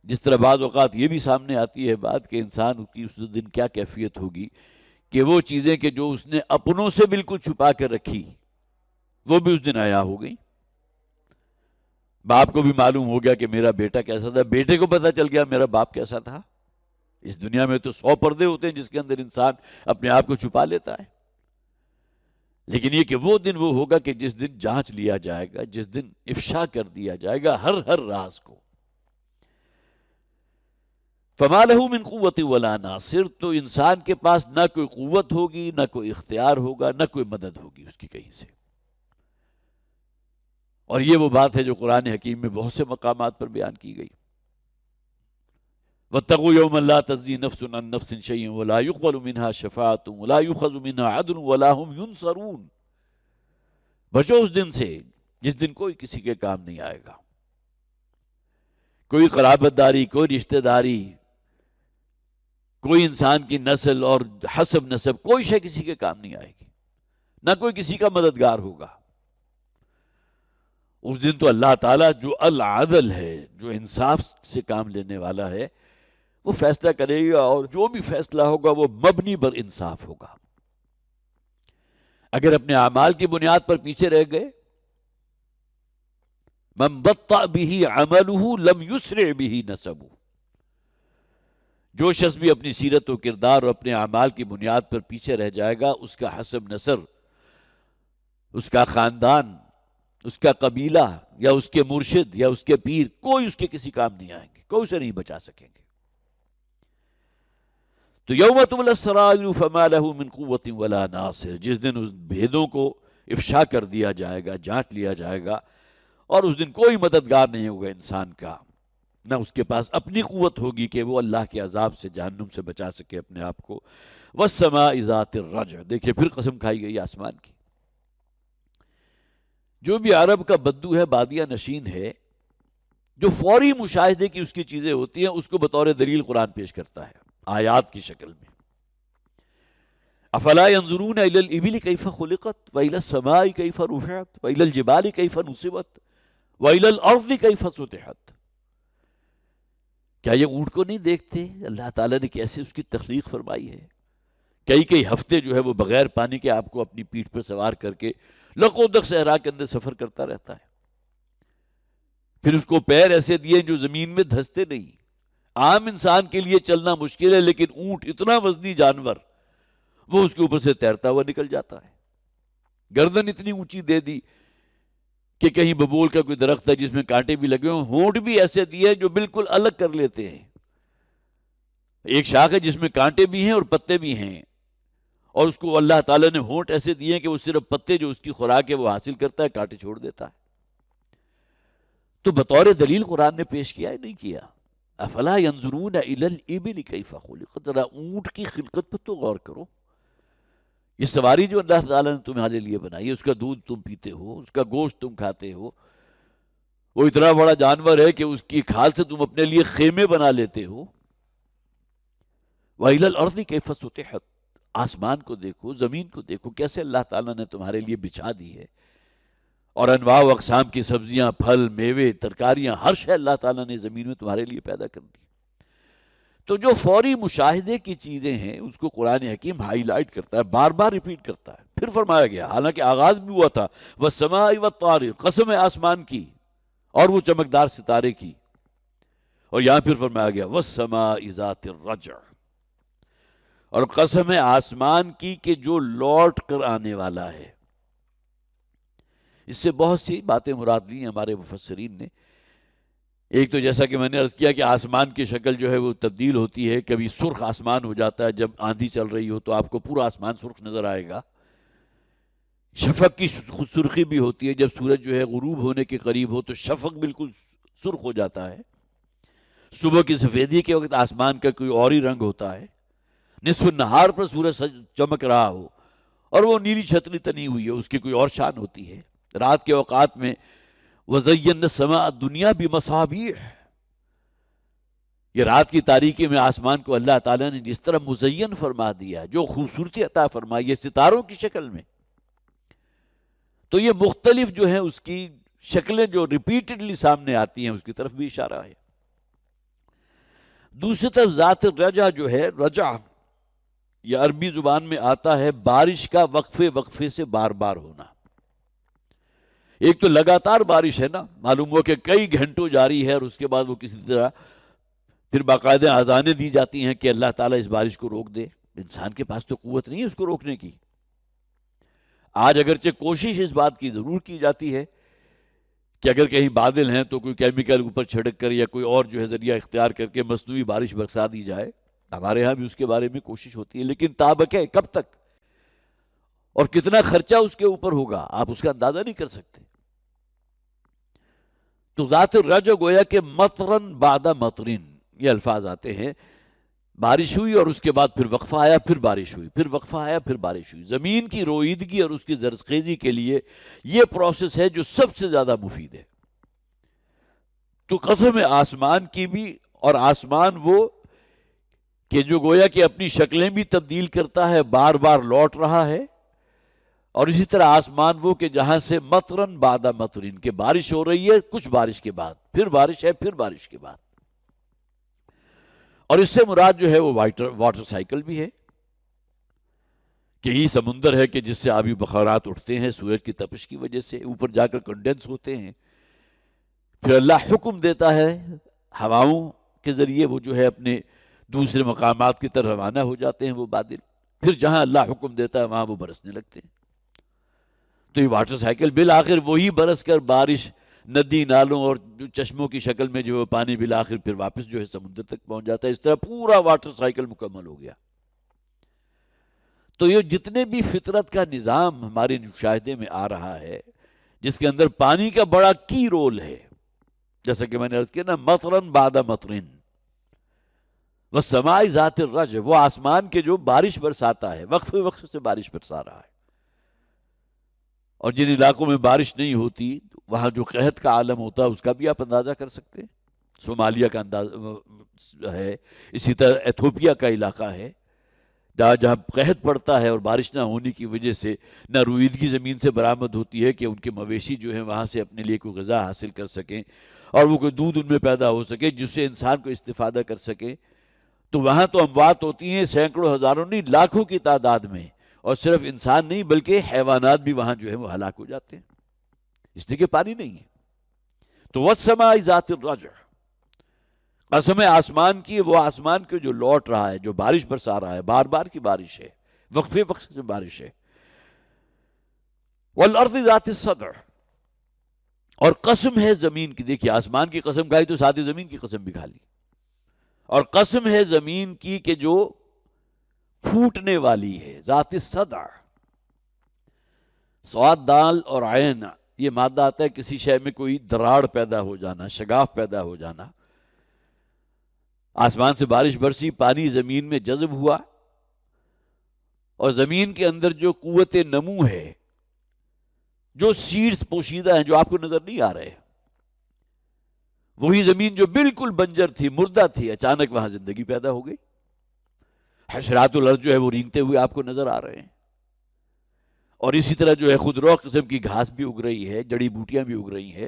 جس طرح بعض اوقات یہ بھی سامنے آتی ہے بات کہ انسان کی اس دن کیا کیفیت ہوگی کہ وہ چیزیں کہ جو اس نے اپنوں سے بالکل چھپا کر رکھی وہ بھی اس دن عیاں ہو گئی۔ باپ کو بھی معلوم ہو گیا کہ میرا بیٹا کیسا تھا، بیٹے کو پتہ چل گیا میرا باپ کیسا تھا۔ اس دنیا میں تو 100 پردے ہوتے ہیں جس کے اندر انسان اپنے آپ کو چھپا لیتا ہے، لیکن یہ کہ وہ دن وہ ہوگا کہ جس دن جانچ لیا جائے گا، جس دن افشا کر دیا جائے گا ہر راز کو۔ فما لہ من قوۃ ولا ناصر، تو انسان کے پاس نہ کوئی قوت ہوگی، نہ کوئی اختیار ہوگا، نہ کوئی مدد ہوگی اس کی کہیں سے۔ اور یہ وہ بات ہے جو قرآن حکیم میں بہت سے مقامات پر بیان کی گئی۔ واتقوا یوما لا تجزی نفس عن نفس شیئا ولا يقبل منها شفاعۃ ولا يؤخذ منها عدل ولا هم ينصرون. بچو اس دن سے جس دن کوئی کسی کے کام نہیں آئے گا. کوئی قرابت داری، کوئی رشتہ داری، کوئی انسان کی نسل اور حسب نسب، کوئی شے کسی کے کام نہیں آئے گی، نہ کوئی کسی کا مددگار ہوگا. اس دن تو اللہ تعالیٰ جو العدل ہے، جو انصاف سے کام لینے والا ہے، وہ فیصلہ کرے گا، اور جو بھی فیصلہ ہوگا وہ مبنی بر انصاف ہوگا. اگر اپنے اعمال کی بنیاد پر پیچھے رہ گئے، من بطأ به عمله لم يسرع به نسبه، جو شخص بھی اپنی سیرت و کردار اور اپنے اعمال کی بنیاد پر پیچھے رہ جائے گا، اس کا حسب نسب، اس کا خاندان، اس کا قبیلہ یا اس کے مرشد یا اس کے پیر، کوئی اس کے کسی کام نہیں آئیں گے، کوئی اسے نہیں بچا سکیں گے. تو یوم تبلی السرائر فما له من قوت ولا ناصر، جس دن اس بھیدوں کو افشا کر دیا جائے گا، جانچ لیا جائے گا، اور اس دن کوئی مددگار نہیں ہوگا انسان کا، نہ اس کے پاس اپنی قوت ہوگی کہ وہ اللہ کے عذاب سے، جہنم سے بچا سکے اپنے آپ کو. والسماء ذات الرجع، دیکھیں پھر قسم کھائی گئی آسمان کی. جو بھی عرب کا بدو ہے، بادیہ نشین ہے، جو فوری مشاہدے کی اس کی چیزیں ہوتی ہیں، اس کو بطور دلیل قرآن پیش کرتا ہے آیات کی شکل میں. افلا ينظرون الى الابل كيف خلقت والى السماء كيف رفعت والى الجبال كيف نصبت والى الارض كيف سطحت. کیا یہ اونٹ کو نہیں دیکھتے اللہ تعالیٰ نے کیسے اس کی تخلیق فرمائی ہے؟ کئی ہفتے جو ہے وہ بغیر پانی کے آپ کو اپنی پیٹھ پر سوار کر کے لقودق صحرا کے اندر سفر کرتا رہتا ہے. پھر اس کو پیر ایسے دیے جو زمین میں دھستے نہیں. عام انسان کے لیے چلنا مشکل ہے، لیکن اونٹ اتنا وزنی جانور، وہ اس کے اوپر سے تیرتا ہوا نکل جاتا ہے. گردن اتنی اونچی دے دی کہ کہیں ببول کا کوئی درخت ہے جس میں کانٹے بھی لگے ہوں، ہونٹ بھی ایسے دیے جو بالکل الگ کر لیتے ہیں. ایک شاخ ہے جس میں کانٹے بھی ہیں اور پتے بھی ہیں، اور اس کو اللہ تعالیٰ نے ہونٹ ایسے دیے ہیں کہ وہ صرف پتے جو اس کی خوراک ہے وہ حاصل کرتا ہے، کانٹے چھوڑ دیتا ہے. تو بطور دلیل قرآن نے پیش کیا ہے، نہیں کیا. افلا ينظرون الى الابل كيف خلقت، ذرا اونٹ کی خلقت پر تو غور کرو. یہ سواری جو اللہ تعالیٰ نے تمہارے لیے بنائی ہے، اس کا دودھ تم پیتے ہو، اس کا گوشت تم کھاتے ہو، وہ اتنا بڑا جانور ہے کہ اس کی کھال سے تم اپنے لیے خیمے بنا لیتے ہو. وَإِلَى الْأَرْضِ كَيْفَ سُطِحَتْ، آسمان کو دیکھو، زمین کو دیکھو، کیسے اللہ تعالیٰ نے تمہارے لیے بچھا دی ہے. اور انواع و اقسام کی سبزیاں، پھل، میوے، ترکاریاں، ہر شے اللہ تعالیٰ نے زمین میں تمہارے لیے پیدا کر دی. تو جو فوری مشاہدے کی چیزیں ہیں اس کو قرآن حکیم ہائی لائٹ کرتا ہے، بار بار ریپیٹ کرتا ہے. پھر فرمایا گیا، حالانکہ آغاز بھی ہوا تھا وَالسَّمَاءِ وَالطَّارِقِ، قسم ہے آسمان کی اور وہ چمکدار ستارے کی، اور یہاں پھر فرمایا گیا وَالسَّمَاءِ ذَاتِ الرَّجْعِ، اور قسم ہے آسمان کی کہ جو لوٹ کر آنے والا ہے. اس سے بہت سی باتیں مراد لی ہیں ہمارے مفسرین نے. ایک تو جیسا کہ میں نے عرض کیا کہ آسمان کی شکل جو ہے وہ تبدیل ہوتی ہے، کبھی سرخ آسمان ہو جاتا ہے، جب آندھی چل رہی ہو تو آپ کو پورا آسمان سرخ نظر آئے گا. شفق کی سرخی بھی ہوتی ہے، جب سورج جو ہے غروب ہونے کے قریب ہو تو شفق بالکل سرخ ہو جاتا ہے. صبح کی سفیدی کے وقت آسمان کا کوئی اور ہی رنگ ہوتا ہے. نصف النہار پر سورج چمک رہا ہو اور وہ نیلی چھتری تنی ہوئی ہے، اس کی کوئی اور شان ہوتی ہے. رات کے اوقات میں وَزَيَّنَّا السَّمَاءَ الدُّنْيَا بِمَصَابِيحَ، یہ رات کی تاریکی میں آسمان کو اللہ تعالیٰ نے جس طرح مزین فرما دیا، جو خوبصورتی عطا فرمائی ہے ستاروں کی شکل میں. تو یہ مختلف جو ہیں اس کی شکلیں جو ریپیٹڈلی سامنے آتی ہیں، اس کی طرف بھی اشارہ ہے. دوسری طرف ذات الرجع جو ہے، رجع یہ عربی زبان میں آتا ہے بارش کا وقفے سے بار بار ہونا. ایک تو لگاتار بارش ہے نا، معلوم ہو کہ کئی گھنٹوں جاری ہے، اور اس کے بعد وہ کسی طرح پھر باقاعدہ اذانیں دی جاتی ہیں کہ اللہ تعالیٰ اس بارش کو روک دے. انسان کے پاس تو قوت نہیں ہے اس کو روکنے کی. آج اگرچہ کوشش اس بات کی ضرور کی جاتی ہے کہ اگر کہیں بادل ہیں تو کوئی کیمیکل اوپر چھڑک کر یا کوئی اور جو ہے ذریعہ اختیار کر کے مصنوعی بارش برسا دی جائے. ہمارے ہاں بھی اس کے بارے میں کوشش ہوتی ہے، لیکن تابق ہے کب تک اور کتنا خرچہ اس کے اوپر ہوگا، آپ اس کا اندازہ نہیں کر سکتے. تو ذات الرجع گویا کہ مطرن بعد مطرن، یہ الفاظ آتے ہیں. بارش ہوئی اور اس کے بعد پھر وقفہ آیا، پھر بارش ہوئی، پھر وقفہ آیا، پھر بارش ہوئی. زمین کی روئیدگی اور اس کی زرخیزی کے لیے یہ پروسیس ہے جو سب سے زیادہ مفید ہے. تو قسم ہے آسمان کی بھی، اور آسمان وہ کہ جو گویا کہ اپنی شکلیں بھی تبدیل کرتا ہے، بار بار لوٹ رہا ہے. اور اسی طرح آسمان وہ کہ جہاں سے مطرن بعد مطرن، کہ بارش ہو رہی ہے، کچھ بارش کے بعد پھر بارش ہے، پھر بارش کے بعد. اور اس سے مراد جو ہے وہ واٹر سائیکل بھی ہے، کہ یہ سمندر ہے کہ جس سے آبی بخارات اٹھتے ہیں سورج کی تپش کی وجہ سے، اوپر جا کر کنڈنس ہوتے ہیں. پھر اللہ حکم دیتا ہے ہواؤں کے ذریعے، وہ جو ہے اپنے دوسرے مقامات کی طرف روانہ ہو جاتے ہیں وہ بادل. پھر جہاں اللہ حکم دیتا ہے وہاں وہ برسنے لگتے ہیں. تو یہ واٹر سائیکل بالآخر وہی برس کر بارش ندی نالوں اور جو چشموں کی شکل میں جو پانی بالآخر پھر واپس جو ہے سمندر تک پہنچ جاتا ہے. اس طرح پورا واٹر سائیکل مکمل ہو گیا. تو یہ جتنے بھی فطرت کا نظام ہمارے مشاہدے میں آ رہا ہے، جس کے اندر پانی کا بڑا کی رول ہے، جیسا کہ میں نے عرض کیا نا، مطرن بعد مطرن، والسماء ذات الرج، وہ آسمان کے جو بارش برساتا ہے، وقفے وقفے سے بارش برسا رہا ہے. اور جن علاقوں میں بارش نہیں ہوتی وہاں جو قحط کا عالم ہوتا ہے اس کا بھی آپ اندازہ کر سکتے ہیں. صومالیہ کا اندازہ ہے، اسی طرح ایتھوپیا کا علاقہ ہے جہاں قحط پڑتا ہے اور بارش نہ ہونے کی وجہ سے نہ روئیدگی زمین سے برآمد ہوتی ہے کہ ان کے مویشی جو ہیں وہاں سے اپنے لیے کوئی غذا حاصل کر سکیں اور وہ کوئی دودھ ان میں پیدا ہو سکے جس سے انسان کو استفادہ کر سکے. تو وہاں تو اموات ہوتی ہیں سینکڑوں ہزاروں نہیں لاکھوں کی تعداد میں، اور صرف انسان نہیں بلکہ حیوانات بھی وہاں جو ہے وہ ہلاک ہو جاتے ہیں اس لیے کہ پانی نہیں ہے. تو والسماء ذات الرجع، قسم ہے آسمان کی، وہ آسمان کے جو لوٹ رہا ہے، جو بارش برسا رہا ہے، بار بار کی بارش ہے، وقفے وقفے سے بارش ہے. والارض ذات الصدع، اور قسم ہے زمین کی. دیکھیے آسمان کی قسم کھائی تو ساتھ زمین کی قسم بھی کھا لی. اور قسم ہے زمین کی کہ جو پھوٹنے والی ہے، ذات الصدع. صاد دال اور عین یہ مادہ آتا ہے کسی شے میں کوئی دراڑ پیدا ہو جانا، شگاف پیدا ہو جانا. آسمان سے بارش برسی، پانی زمین میں جذب ہوا، اور زمین کے اندر جو قوت نمو ہے، جو سیڈز پوشیدہ ہیں جو آپ کو نظر نہیں آ رہے، وہی زمین جو بالکل بنجر تھی، مردہ تھی، اچانک وہاں زندگی پیدا ہو گئی. حشرات الارض جو ہے وہ رینگتے ہوئے آپ کو نظر آ رہے ہیں. اور اسی طرح جو ہے خودرو قسم کی گھاس بھی اگ رہی ہے، جڑی بوٹیاں بھی اگ رہی ہیں.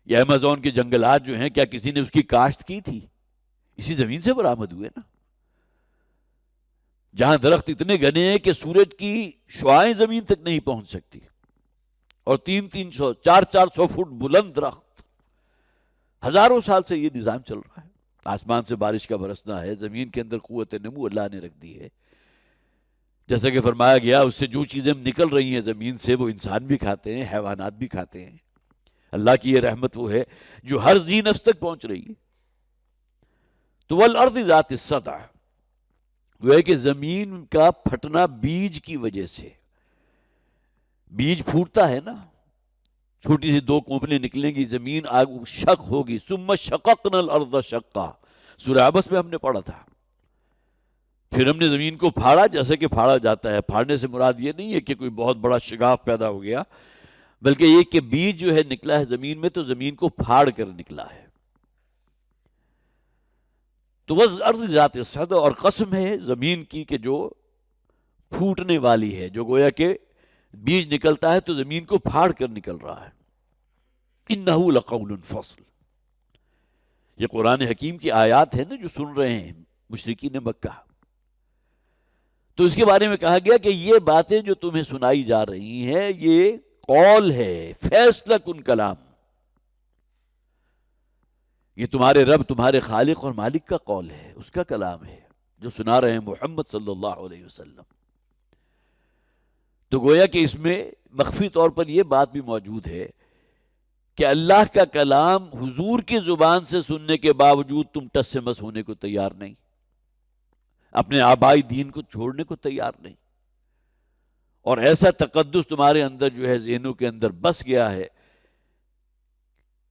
یہ ایمیزون کے جنگلات جو ہیں، کیا کسی نے اس کی کاشت کی تھی؟ اسی زمین سے برآمد ہوئے نا. جہاں درخت اتنے گھنے ہیں کہ سورج کی شعاعیں زمین تک نہیں پہنچ سکتی، اور 300 400 فٹ بلند درخت. ہزاروں سال سے یہ نظام چل رہا ہے. آسمان سے بارش کا برسنا ہے، زمین کے اندر قوت نمو اللہ نے رکھ دی ہے. جیسا کہ فرمایا گیا اس سے جو چیزیں نکل رہی ہیں زمین سے وہ انسان بھی کھاتے ہیں، حیوانات بھی کھاتے ہیں. اللہ کی یہ رحمت وہ ہے جو ہر ذی نفس تک پہنچ رہی ہے. تو والارض ذات الصدع، وہ ہے کہ زمین کا پھٹنا بیج کی وجہ سے، بیج پھوٹتا ہے نا، چھوٹی سی 2 کونپلیں نکلیں گی، زمین شق ہوگی. ثم شققنا الارض شقا، سورہ عبس میں ہم نے پڑھا تھا. پھر ہم نے زمین کو پھاڑا جیسے کہ پھاڑا جاتا ہے. پھاڑنے سے مراد یہ نہیں ہے کہ کوئی بہت بڑا شگاف پیدا ہو گیا، بلکہ یہ کہ بیج جو ہے نکلا ہے زمین میں تو زمین کو پھاڑ کر نکلا ہے. تو والارض ذات الصدع، اور قسم ہے زمین کی کہ جو پھوٹنے والی ہے، جو گویا کہ بیج نکلتا ہے تو زمین کو پھاڑ کر نکل رہا ہے. انہ لقول فصل، یہ قرآن حکیم کی آیات ہے نا جو سن رہے ہیں مشرکین مکہ. تو اس کے بارے میں کہا گیا کہ یہ باتیں جو تمہیں سنائی جا رہی ہیں یہ قول ہے، فیصلہ کن کلام. یہ تمہارے رب، تمہارے خالق اور مالک کا قول ہے، اس کا کلام ہے جو سنا رہے ہیں محمد صلی اللہ علیہ وسلم. تو گویا کہ اس میں مخفی طور پر یہ بات بھی موجود ہے کہ اللہ کا کلام حضور کی زبان سے سننے کے باوجود تم ٹس سے مس ہونے کو تیار نہیں، اپنے آبائی دین کو چھوڑنے کو تیار نہیں، اور ایسا تقدس تمہارے اندر جو ہے ذہنوں کے اندر بس گیا ہے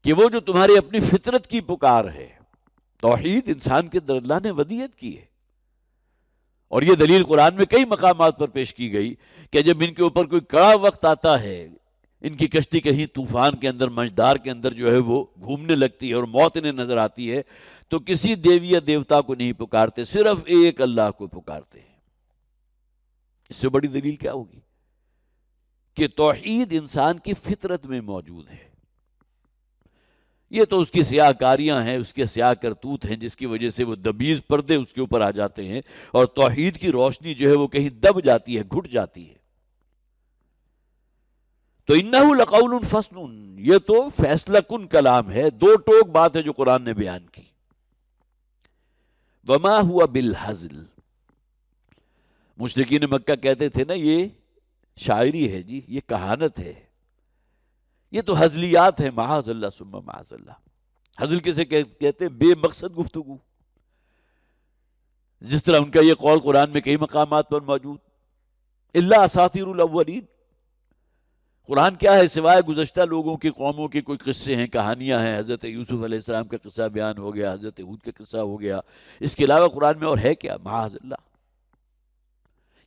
کہ وہ جو تمہاری اپنی فطرت کی پکار ہے، توحید انسان کے اندر اللہ نے ودیت کی ہے، اور یہ دلیل قرآن میں کئی مقامات پر پیش کی گئی کہ جب ان کے اوپر کوئی کڑا وقت آتا ہے، ان کی کشتی کہیں طوفان کے اندر، منجدار کے اندر جو ہے وہ گھومنے لگتی ہے اور موت انہیں نظر آتی ہے، تو کسی دیوی یا دیوتا کو نہیں پکارتے، صرف ایک اللہ کو پکارتے ہیں۔ اس سے بڑی دلیل کیا ہوگی کہ توحید انسان کی فطرت میں موجود ہے۔ یہ تو اس کی سیاہ کاریاں ہیں، اس کے سیاہ کرتوت ہیں، جس کی وجہ سے وہ دبیز پردے اس کے اوپر آ جاتے ہیں، اور توحید کی روشنی جو ہے وہ کہیں دب جاتی ہے، گھٹ جاتی ہے۔ تو انہ لقول فصل، یہ تو فیصلہ کن کلام ہے، دو ٹوک بات ہے جو قرآن نے بیان کی۔ وما ہوا بالہزل، مشرکین مکہ کہتے تھے نا یہ شاعری ہے جی، یہ کہانت ہے، یہ تو ہزلیات ہے، معاذ اللہ ثم معاذ اللہ۔ ہزل کسے کہتے ہیں؟ بے مقصد گفتگو، جس طرح ان کا یہ قول قرآن میں کئی مقامات پر موجود، الا اساطیر الاولین، قرآن کیا ہے سوائے گزشتہ لوگوں کی، قوموں کے کوئی قصے ہیں، کہانیاں ہیں، حضرت یوسف علیہ السلام کا قصہ بیان ہو گیا، حضرت ہود کا قصہ ہو گیا، اس کے علاوہ قرآن میں اور ہے کیا؟ معاذ اللہ،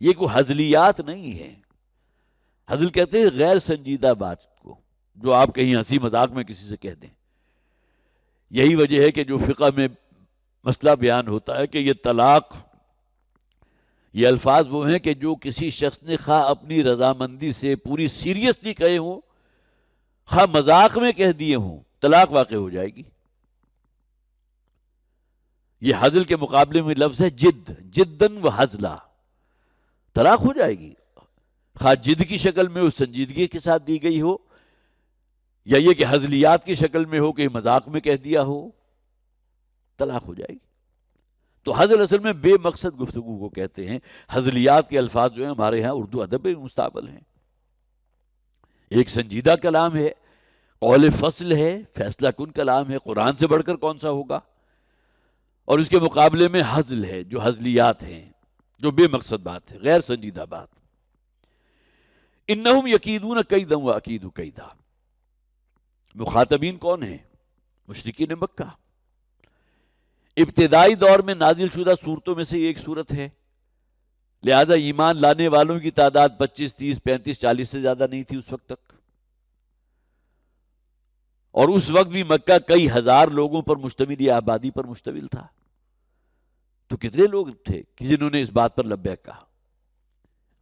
یہ کوئی ہزلیات نہیں ہے۔ ہزل کہتے ہیں غیر سنجیدہ بات کو، جو آپ کہیں ہنسی مذاق میں کسی سے کہہ دیں۔ یہی وجہ ہے کہ جو فقہ میں مسئلہ بیان ہوتا ہے کہ یہ طلاق، یہ الفاظ وہ ہیں کہ جو کسی شخص نے خواہ اپنی رضامندی سے پوری سیریسلی کہے ہوں، خواہ مذاق میں کہہ دیے ہوں، طلاق واقع ہو جائے گی۔ یہ ہزل کے مقابلے میں لفظ ہے جد، جدن و ہزلا، طلاق ہو جائے گی، خواہ جد کی شکل میں ہو، سنجیدگی کے ساتھ دی گئی ہو، یا یہ کہ ہزلیات کی شکل میں ہو کہ مذاق میں کہہ دیا ہو، طلاق ہو جائے گی۔ تو ہزل اصل میں بے مقصد گفتگو کو کہتے ہیں۔ ہزلیات کے الفاظ جو ہیں ہمارے ہاں اردو ادب میں مستعمل ہیں۔ ایک سنجیدہ کلام ہے، قول فصل ہے، فیصلہ کن کلام ہے، قرآن سے بڑھ کر کون سا ہوگا، اور اس کے مقابلے میں ہزل ہے، جو ہزلیات ہیں، جو بے مقصد بات ہے، غیر سنجیدہ بات۔ انہم یکیدون کیدا واکید کیدا، مخاطبین کون ہیں؟ مشرکین مکہ۔ ابتدائی دور میں نازل شدہ صورتوں میں سے ایک صورت ہے، لہذا ایمان لانے والوں کی تعداد 25، 30، 35، 40 سے زیادہ نہیں تھی اس وقت تک، اور اس وقت بھی مکہ کئی ہزار لوگوں پر مشتمل یا آبادی پر مشتمل تھا۔ تو کتنے لوگ تھے کہ جنہوں نے اس بات پر لبیک کہا؟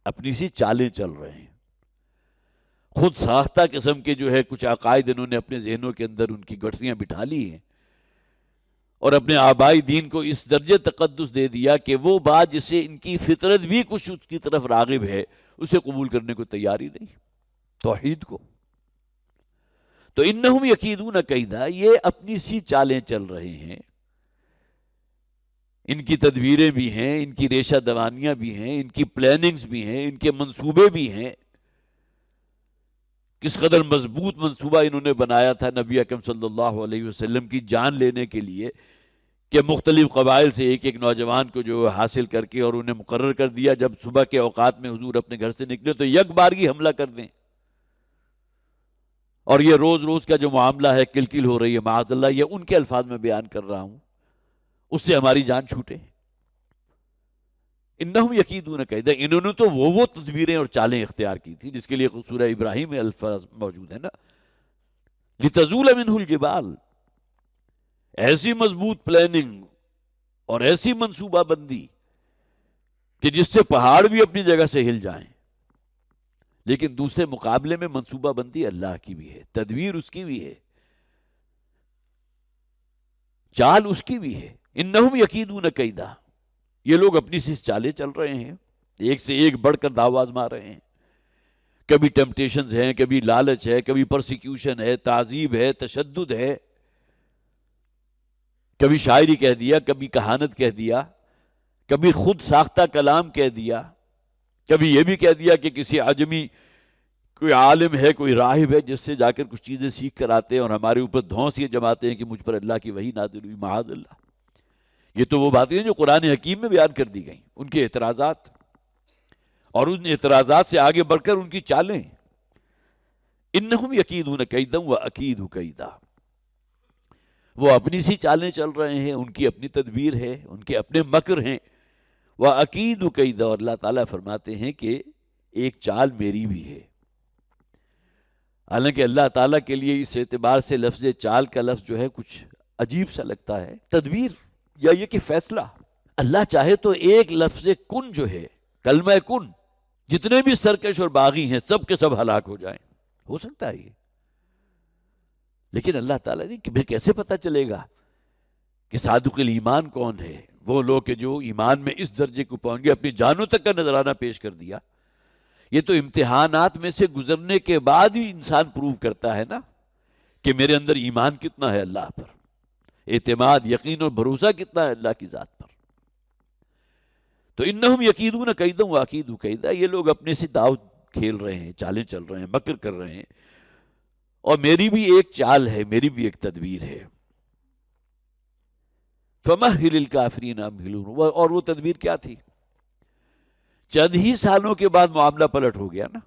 اپنی سی چالیں چل رہے ہیں، خود ساختہ قسم کے جو ہے کچھ عقائد انہوں نے اپنے ذہنوں کے اندر ان کی گٹھریاں بٹھا لی ہیں، اور اپنے آبائی دین کو اس درجے تقدس دے دیا کہ وہ بات جسے ان کی فطرت بھی کچھ اس کی طرف راغب ہے، اسے قبول کرنے کو تیار ہی نہیں، توحید کو۔ تو انہم یکیدون کیدا، یہ اپنی سی چالیں چل رہے ہیں، ان کی تدبیریں بھی ہیں، ان کی ریشہ دوانیاں بھی ہیں، ان کی پلاننگز بھی ہیں، ان کے منصوبے بھی ہیں۔ کس قدر مضبوط منصوبہ انہوں نے بنایا تھا نبی اکرم صلی اللہ علیہ وسلم کی جان لینے کے لیے، کہ مختلف قبائل سے ایک ایک نوجوان کو جو حاصل کر کے اور انہیں مقرر کر دیا، جب صبح کے اوقات میں حضور اپنے گھر سے نکلے تو یک بارگی حملہ کر دیں، اور یہ روز روز کا جو معاملہ ہے کلکل ہو رہی ہے، معاذ اللہ، یہ ان کے الفاظ میں بیان کر رہا ہوں، اس سے ہماری جان چھوٹے۔ انہم یکیدون کیدا، انہوں نے تو وہ تدبیریں اور چالیں اختیار کی تھی جس کے لیے سورہ ابراہیم میں الفاظ موجود ہیں نا، لتزول منہ الجبال، ایسی مضبوط پلاننگ اور ایسی منصوبہ بندی کہ جس سے پہاڑ بھی اپنی جگہ سے ہل جائیں۔ لیکن دوسرے مقابلے میں منصوبہ بندی اللہ کی بھی ہے، تدبیر اس کی بھی ہے، چال اس کی بھی ہے۔ انہم یکیدون کیدا، یہ لوگ اپنی سی چالیں چل رہے ہیں، ایک سے ایک بڑھ کر داو آزما رہے ہیں، کبھی ٹیمپٹیشنز ہیں، کبھی لالچ ہے، کبھی پرسیکیوشن ہے، تعذیب ہے، تشدد ہے، کبھی شاعری کہہ دیا، کبھی کہانت کہہ دیا، کبھی خود ساختہ کلام کہہ دیا، کبھی یہ بھی کہہ دیا کہ کسی عجمی کوئی عالم ہے، کوئی راہب ہے جس سے جا کر کچھ چیزیں سیکھ کر آتے ہیں اور ہمارے اوپر دھونس یہ جماتے ہیں کہ مجھ پر اللہ کی وحی نازل ہوئی، معاذ اللہ۔ یہ تو وہ باتیں ہیں جو قرآن حکیم میں بیان کر دی گئیں، ان کے اعتراضات، اور ان اعتراضات سے آگے بڑھ کر ان کی چالیں۔ انہم یکیدون کیدا واکید کیدا وہ اپنی سی چالیں چل رہے ہیں، ان کی اپنی تدبیر ہے، ان کے اپنے مکر ہیں۔ وَأَكِيدُ كَيْدًا، اور اللہ تعالیٰ فرماتے ہیں کہ ایک چال میری بھی ہے۔ حالانکہ اللہ تعالیٰ کے لیے اس اعتبار سے لفظ چال کا لفظ جو ہے کچھ عجیب سا لگتا ہے، تدبیر یا یہ کہ فیصلہ۔ اللہ چاہے تو ایک لفظ کن جو ہے، کلمہ کن، جتنے بھی سرکش اور باغی ہیں سب کے سب ہلاک ہو جائیں، ہو سکتا ہے یہ۔ لیکن اللہ تعالیٰ نے پھر کیسے پتہ چلے گا کہ صادق الایمان کون ہے؟ وہ لوگ کہ جو ایمان میں اس درجے کو پہنچ گئے، اپنی جانوں تک کا نذرانہ پیش کر دیا۔ یہ تو امتحانات میں سے گزرنے کے بعد ہی انسان پروو کرتا ہے نا کہ میرے اندر ایمان کتنا ہے اللہ پر، اعتماد، یقین اور بھروسہ کتنا ہے اللہ کی ذات پر۔ تو انہم یکیدون کیدا واکید کیدا، یہ لوگ اپنے سے داؤ کھیل رہے ہیں، چالیں چل رہے ہیں، مکر کر رہے ہیں، اور میری بھی ایک چال ہے، میری بھی ایک تدبیر ہے۔ فَمَهِّلِ الْكَافِرِينَ أَمْهِلُهُمْ، اور وہ تدبیر کیا تھی؟ چند ہی سالوں کے بعد معاملہ پلٹ ہو گیا نا۔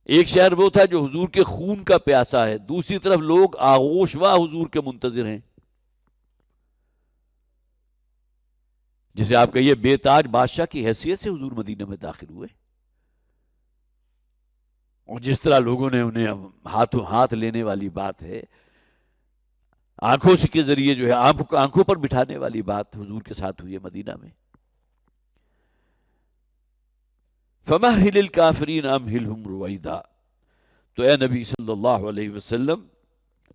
ایک شہر وہ تھا جو حضور کے خون کا پیاسا ہے، دوسری طرف لوگ آغوش و حضور کے منتظر ہیں، جسے آپ کہیے بے تاج بادشاہ کی حیثیت سے حضور مدینہ میں داخل ہوئے، اور جس طرح لوگوں نے انہیں ہاتھوں ہاتھ لینے والی بات ہے، آنکھوں کے ذریعے جو ہے آنکھوں پر بٹھانے والی بات حضور کے ساتھ ہوئی ہے مدینہ میں۔ فَمَهِّلِ الْكَافِرِينَ أَمْهِلْهُمْ رُوَيْدًا، تو اے نبی صلی اللہ علیہ وسلم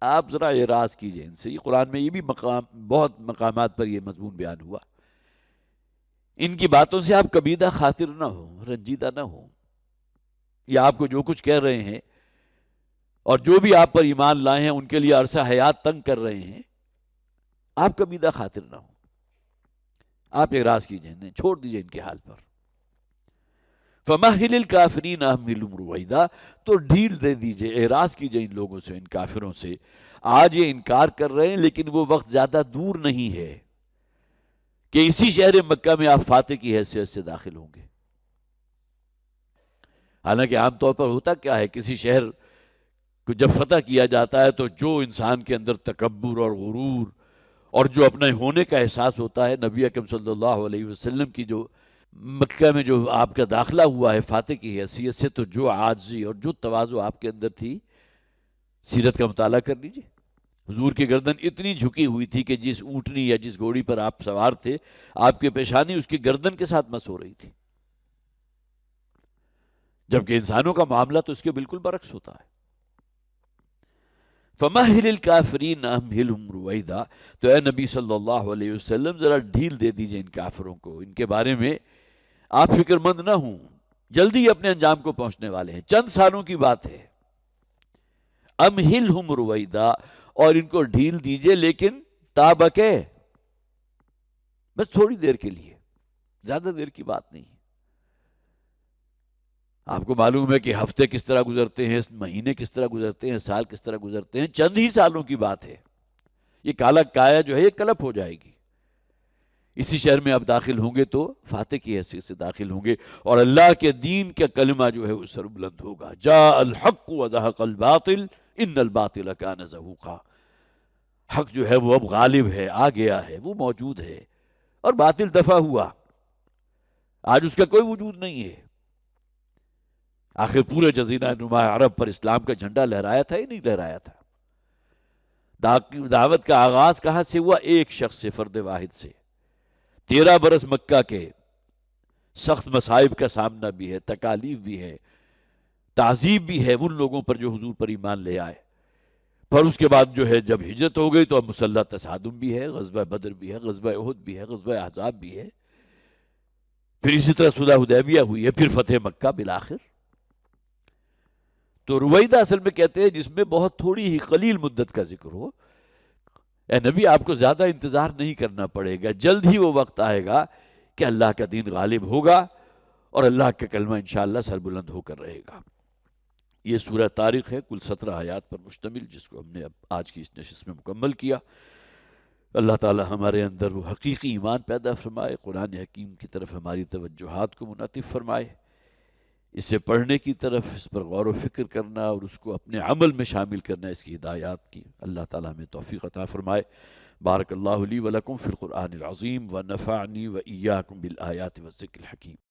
آپ ذرا اعراض کیجئے ان سے۔ یہ قرآن میں یہ بھی بہت مقامات پر یہ مضمون بیان ہوا، ان کی باتوں سے آپ کبیدہ خاطر نہ ہوں، رنجیدہ نہ ہوں، یا آپ کو جو کچھ کہہ رہے ہیں اور جو بھی آپ پر ایمان لائے ہیں ان کے لیے عرصہ حیات تنگ کر رہے ہیں، آپ کبیدہ خاطر نہ ہوں، آپ اعراض کیجئے، نہیں چھوڑ دیجئے ان کے حال پر۔ فَمَهِّلِ الْكَافِرِينَ أَمْهِلْهُمْ رُوَيْدًا، تو ڈھیل دے دیجئے، اعراض کیجئے ان لوگوں سے، ان کافروں سے۔ آج یہ انکار کر رہے ہیں لیکن وہ وقت زیادہ دور نہیں ہے کہ اسی شہر مکہ میں آپ فاتح کی حیثیت سے داخل ہوں گے۔ حالانکہ عام طور پر ہوتا کیا ہے، کسی شہر کو جب فتح کیا جاتا ہے تو جو انسان کے اندر تکبر اور غرور اور جو اپنے ہونے کا احساس ہوتا ہے، نبی اکرم صلی اللہ علیہ وسلم کی جو مکہ میں جو آپ کا داخلہ ہوا ہے فاتح کی حیثیت سے، تو جو عاجزی اور جو تواضع آپ کے اندر تھی، سیرت کا مطالعہ کر لیجئے، حضور کی گردن اتنی جھکی ہوئی تھی کہ جس اونٹنی یا جس گھوڑی پر آپ سوار تھے، آپ کے پیشانی اس کی گردن کے ساتھ مس ہو رہی تھی، جبکہ انسانوں کا معاملہ تو اس کے بالکل برعکس ہوتا ہے۔ فَمَهِّلِ الْكَافِرِينَ أَمْهِلْهُمْ رُوَيْدًا، تو اے نبی صلی اللہ علیہ وسلم ذرا ڈھیل دے دیجئے ان کافروں کو، ان کے بارے میں آپ فکر مند نہ ہوں، جلدی اپنے انجام کو پہنچنے والے ہیں، چند سالوں کی بات ہے۔ أَمْهِلْهُمْ رُوَيْدًا، اور ان کو ڈھیل دیجئے لیکن تابکے، بس تھوڑی دیر کے لیے، زیادہ دیر کی بات نہیں۔ آپ کو معلوم ہے کہ ہفتے کس طرح گزرتے ہیں، مہینے کس طرح گزرتے ہیں، سال کس طرح گزرتے ہیں، چند ہی سالوں کی بات ہے۔ یہ کالا کایا جو ہے یہ کلپ ہو جائے گی۔ اسی شہر میں آپ داخل ہوں گے تو فاتح کی حیثیت سے داخل ہوں گے، اور اللہ کے دین کا کلمہ جو ہے وہ سر بلند ہوگا۔ جاء الحق وزہق الباطل ان الباطل کان زہوقا، حق جو ہے وہ اب غالب ہے، آ گیا ہے، وہ موجود ہے، اور باطل دفع ہوا، آج اس کا کوئی وجود نہیں ہے۔ آخر پورے جزیرہ نما عرب پر اسلام کا جھنڈا لہرایا تھا ہی نہیں لہرایا تھا؟ دعوت کا آغاز کہاں سے ہوا؟ ایک شخص سے، فرد واحد سے۔ 13 برس مکہ کے سخت مصائب کا سامنا بھی ہے، تکالیف بھی ہے، تعذیب بھی ہے ان لوگوں پر جو حضور پر ایمان لے آئے۔ پر اس کے بعد جو ہے جب ہجرت ہو گئی تو اب مسلح تصادم بھی ہے، غزوہ بدر بھی ہے، غزوہ احد بھی ہے، غزوہ احزاب بھی ہے، پھر اسی طرح صلح حدیبیہ ہوئی ہے، پھر فتح مکہ بالآخر۔ تو رویدہ اصل میں کہتے ہیں جس میں بہت تھوڑی ہی قلیل مدت کا ذکر ہو۔ اے نبی آپ کو زیادہ انتظار نہیں کرنا پڑے گا، جلد ہی وہ وقت آئے گا کہ اللہ کا دین غالب ہوگا اور اللہ کا کلمہ انشاءاللہ سربلند ہو کر رہے گا۔ یہ سورہ طارق ہے، کل 17 آیات پر مشتمل، جس کو ہم نے اب آج کی اس نشست میں مکمل کیا۔ اللہ تعالی ہمارے اندر وہ حقیقی ایمان پیدا فرمائے، قرآن حکیم کی طرف ہماری توجہات کو منعطف فرمائے، اسے پڑھنے کی طرف، اس پر غور و فکر کرنا اور اس کو اپنے عمل میں شامل کرنا، اس کی ہدایات کی اللہ تعالیٰ ہمیں توفیق عطا فرمائے۔ بارک اللہ لی ولکم فی القرآن العظیم ونفعنی وإیاکم بالآیات والذکر الحکیم۔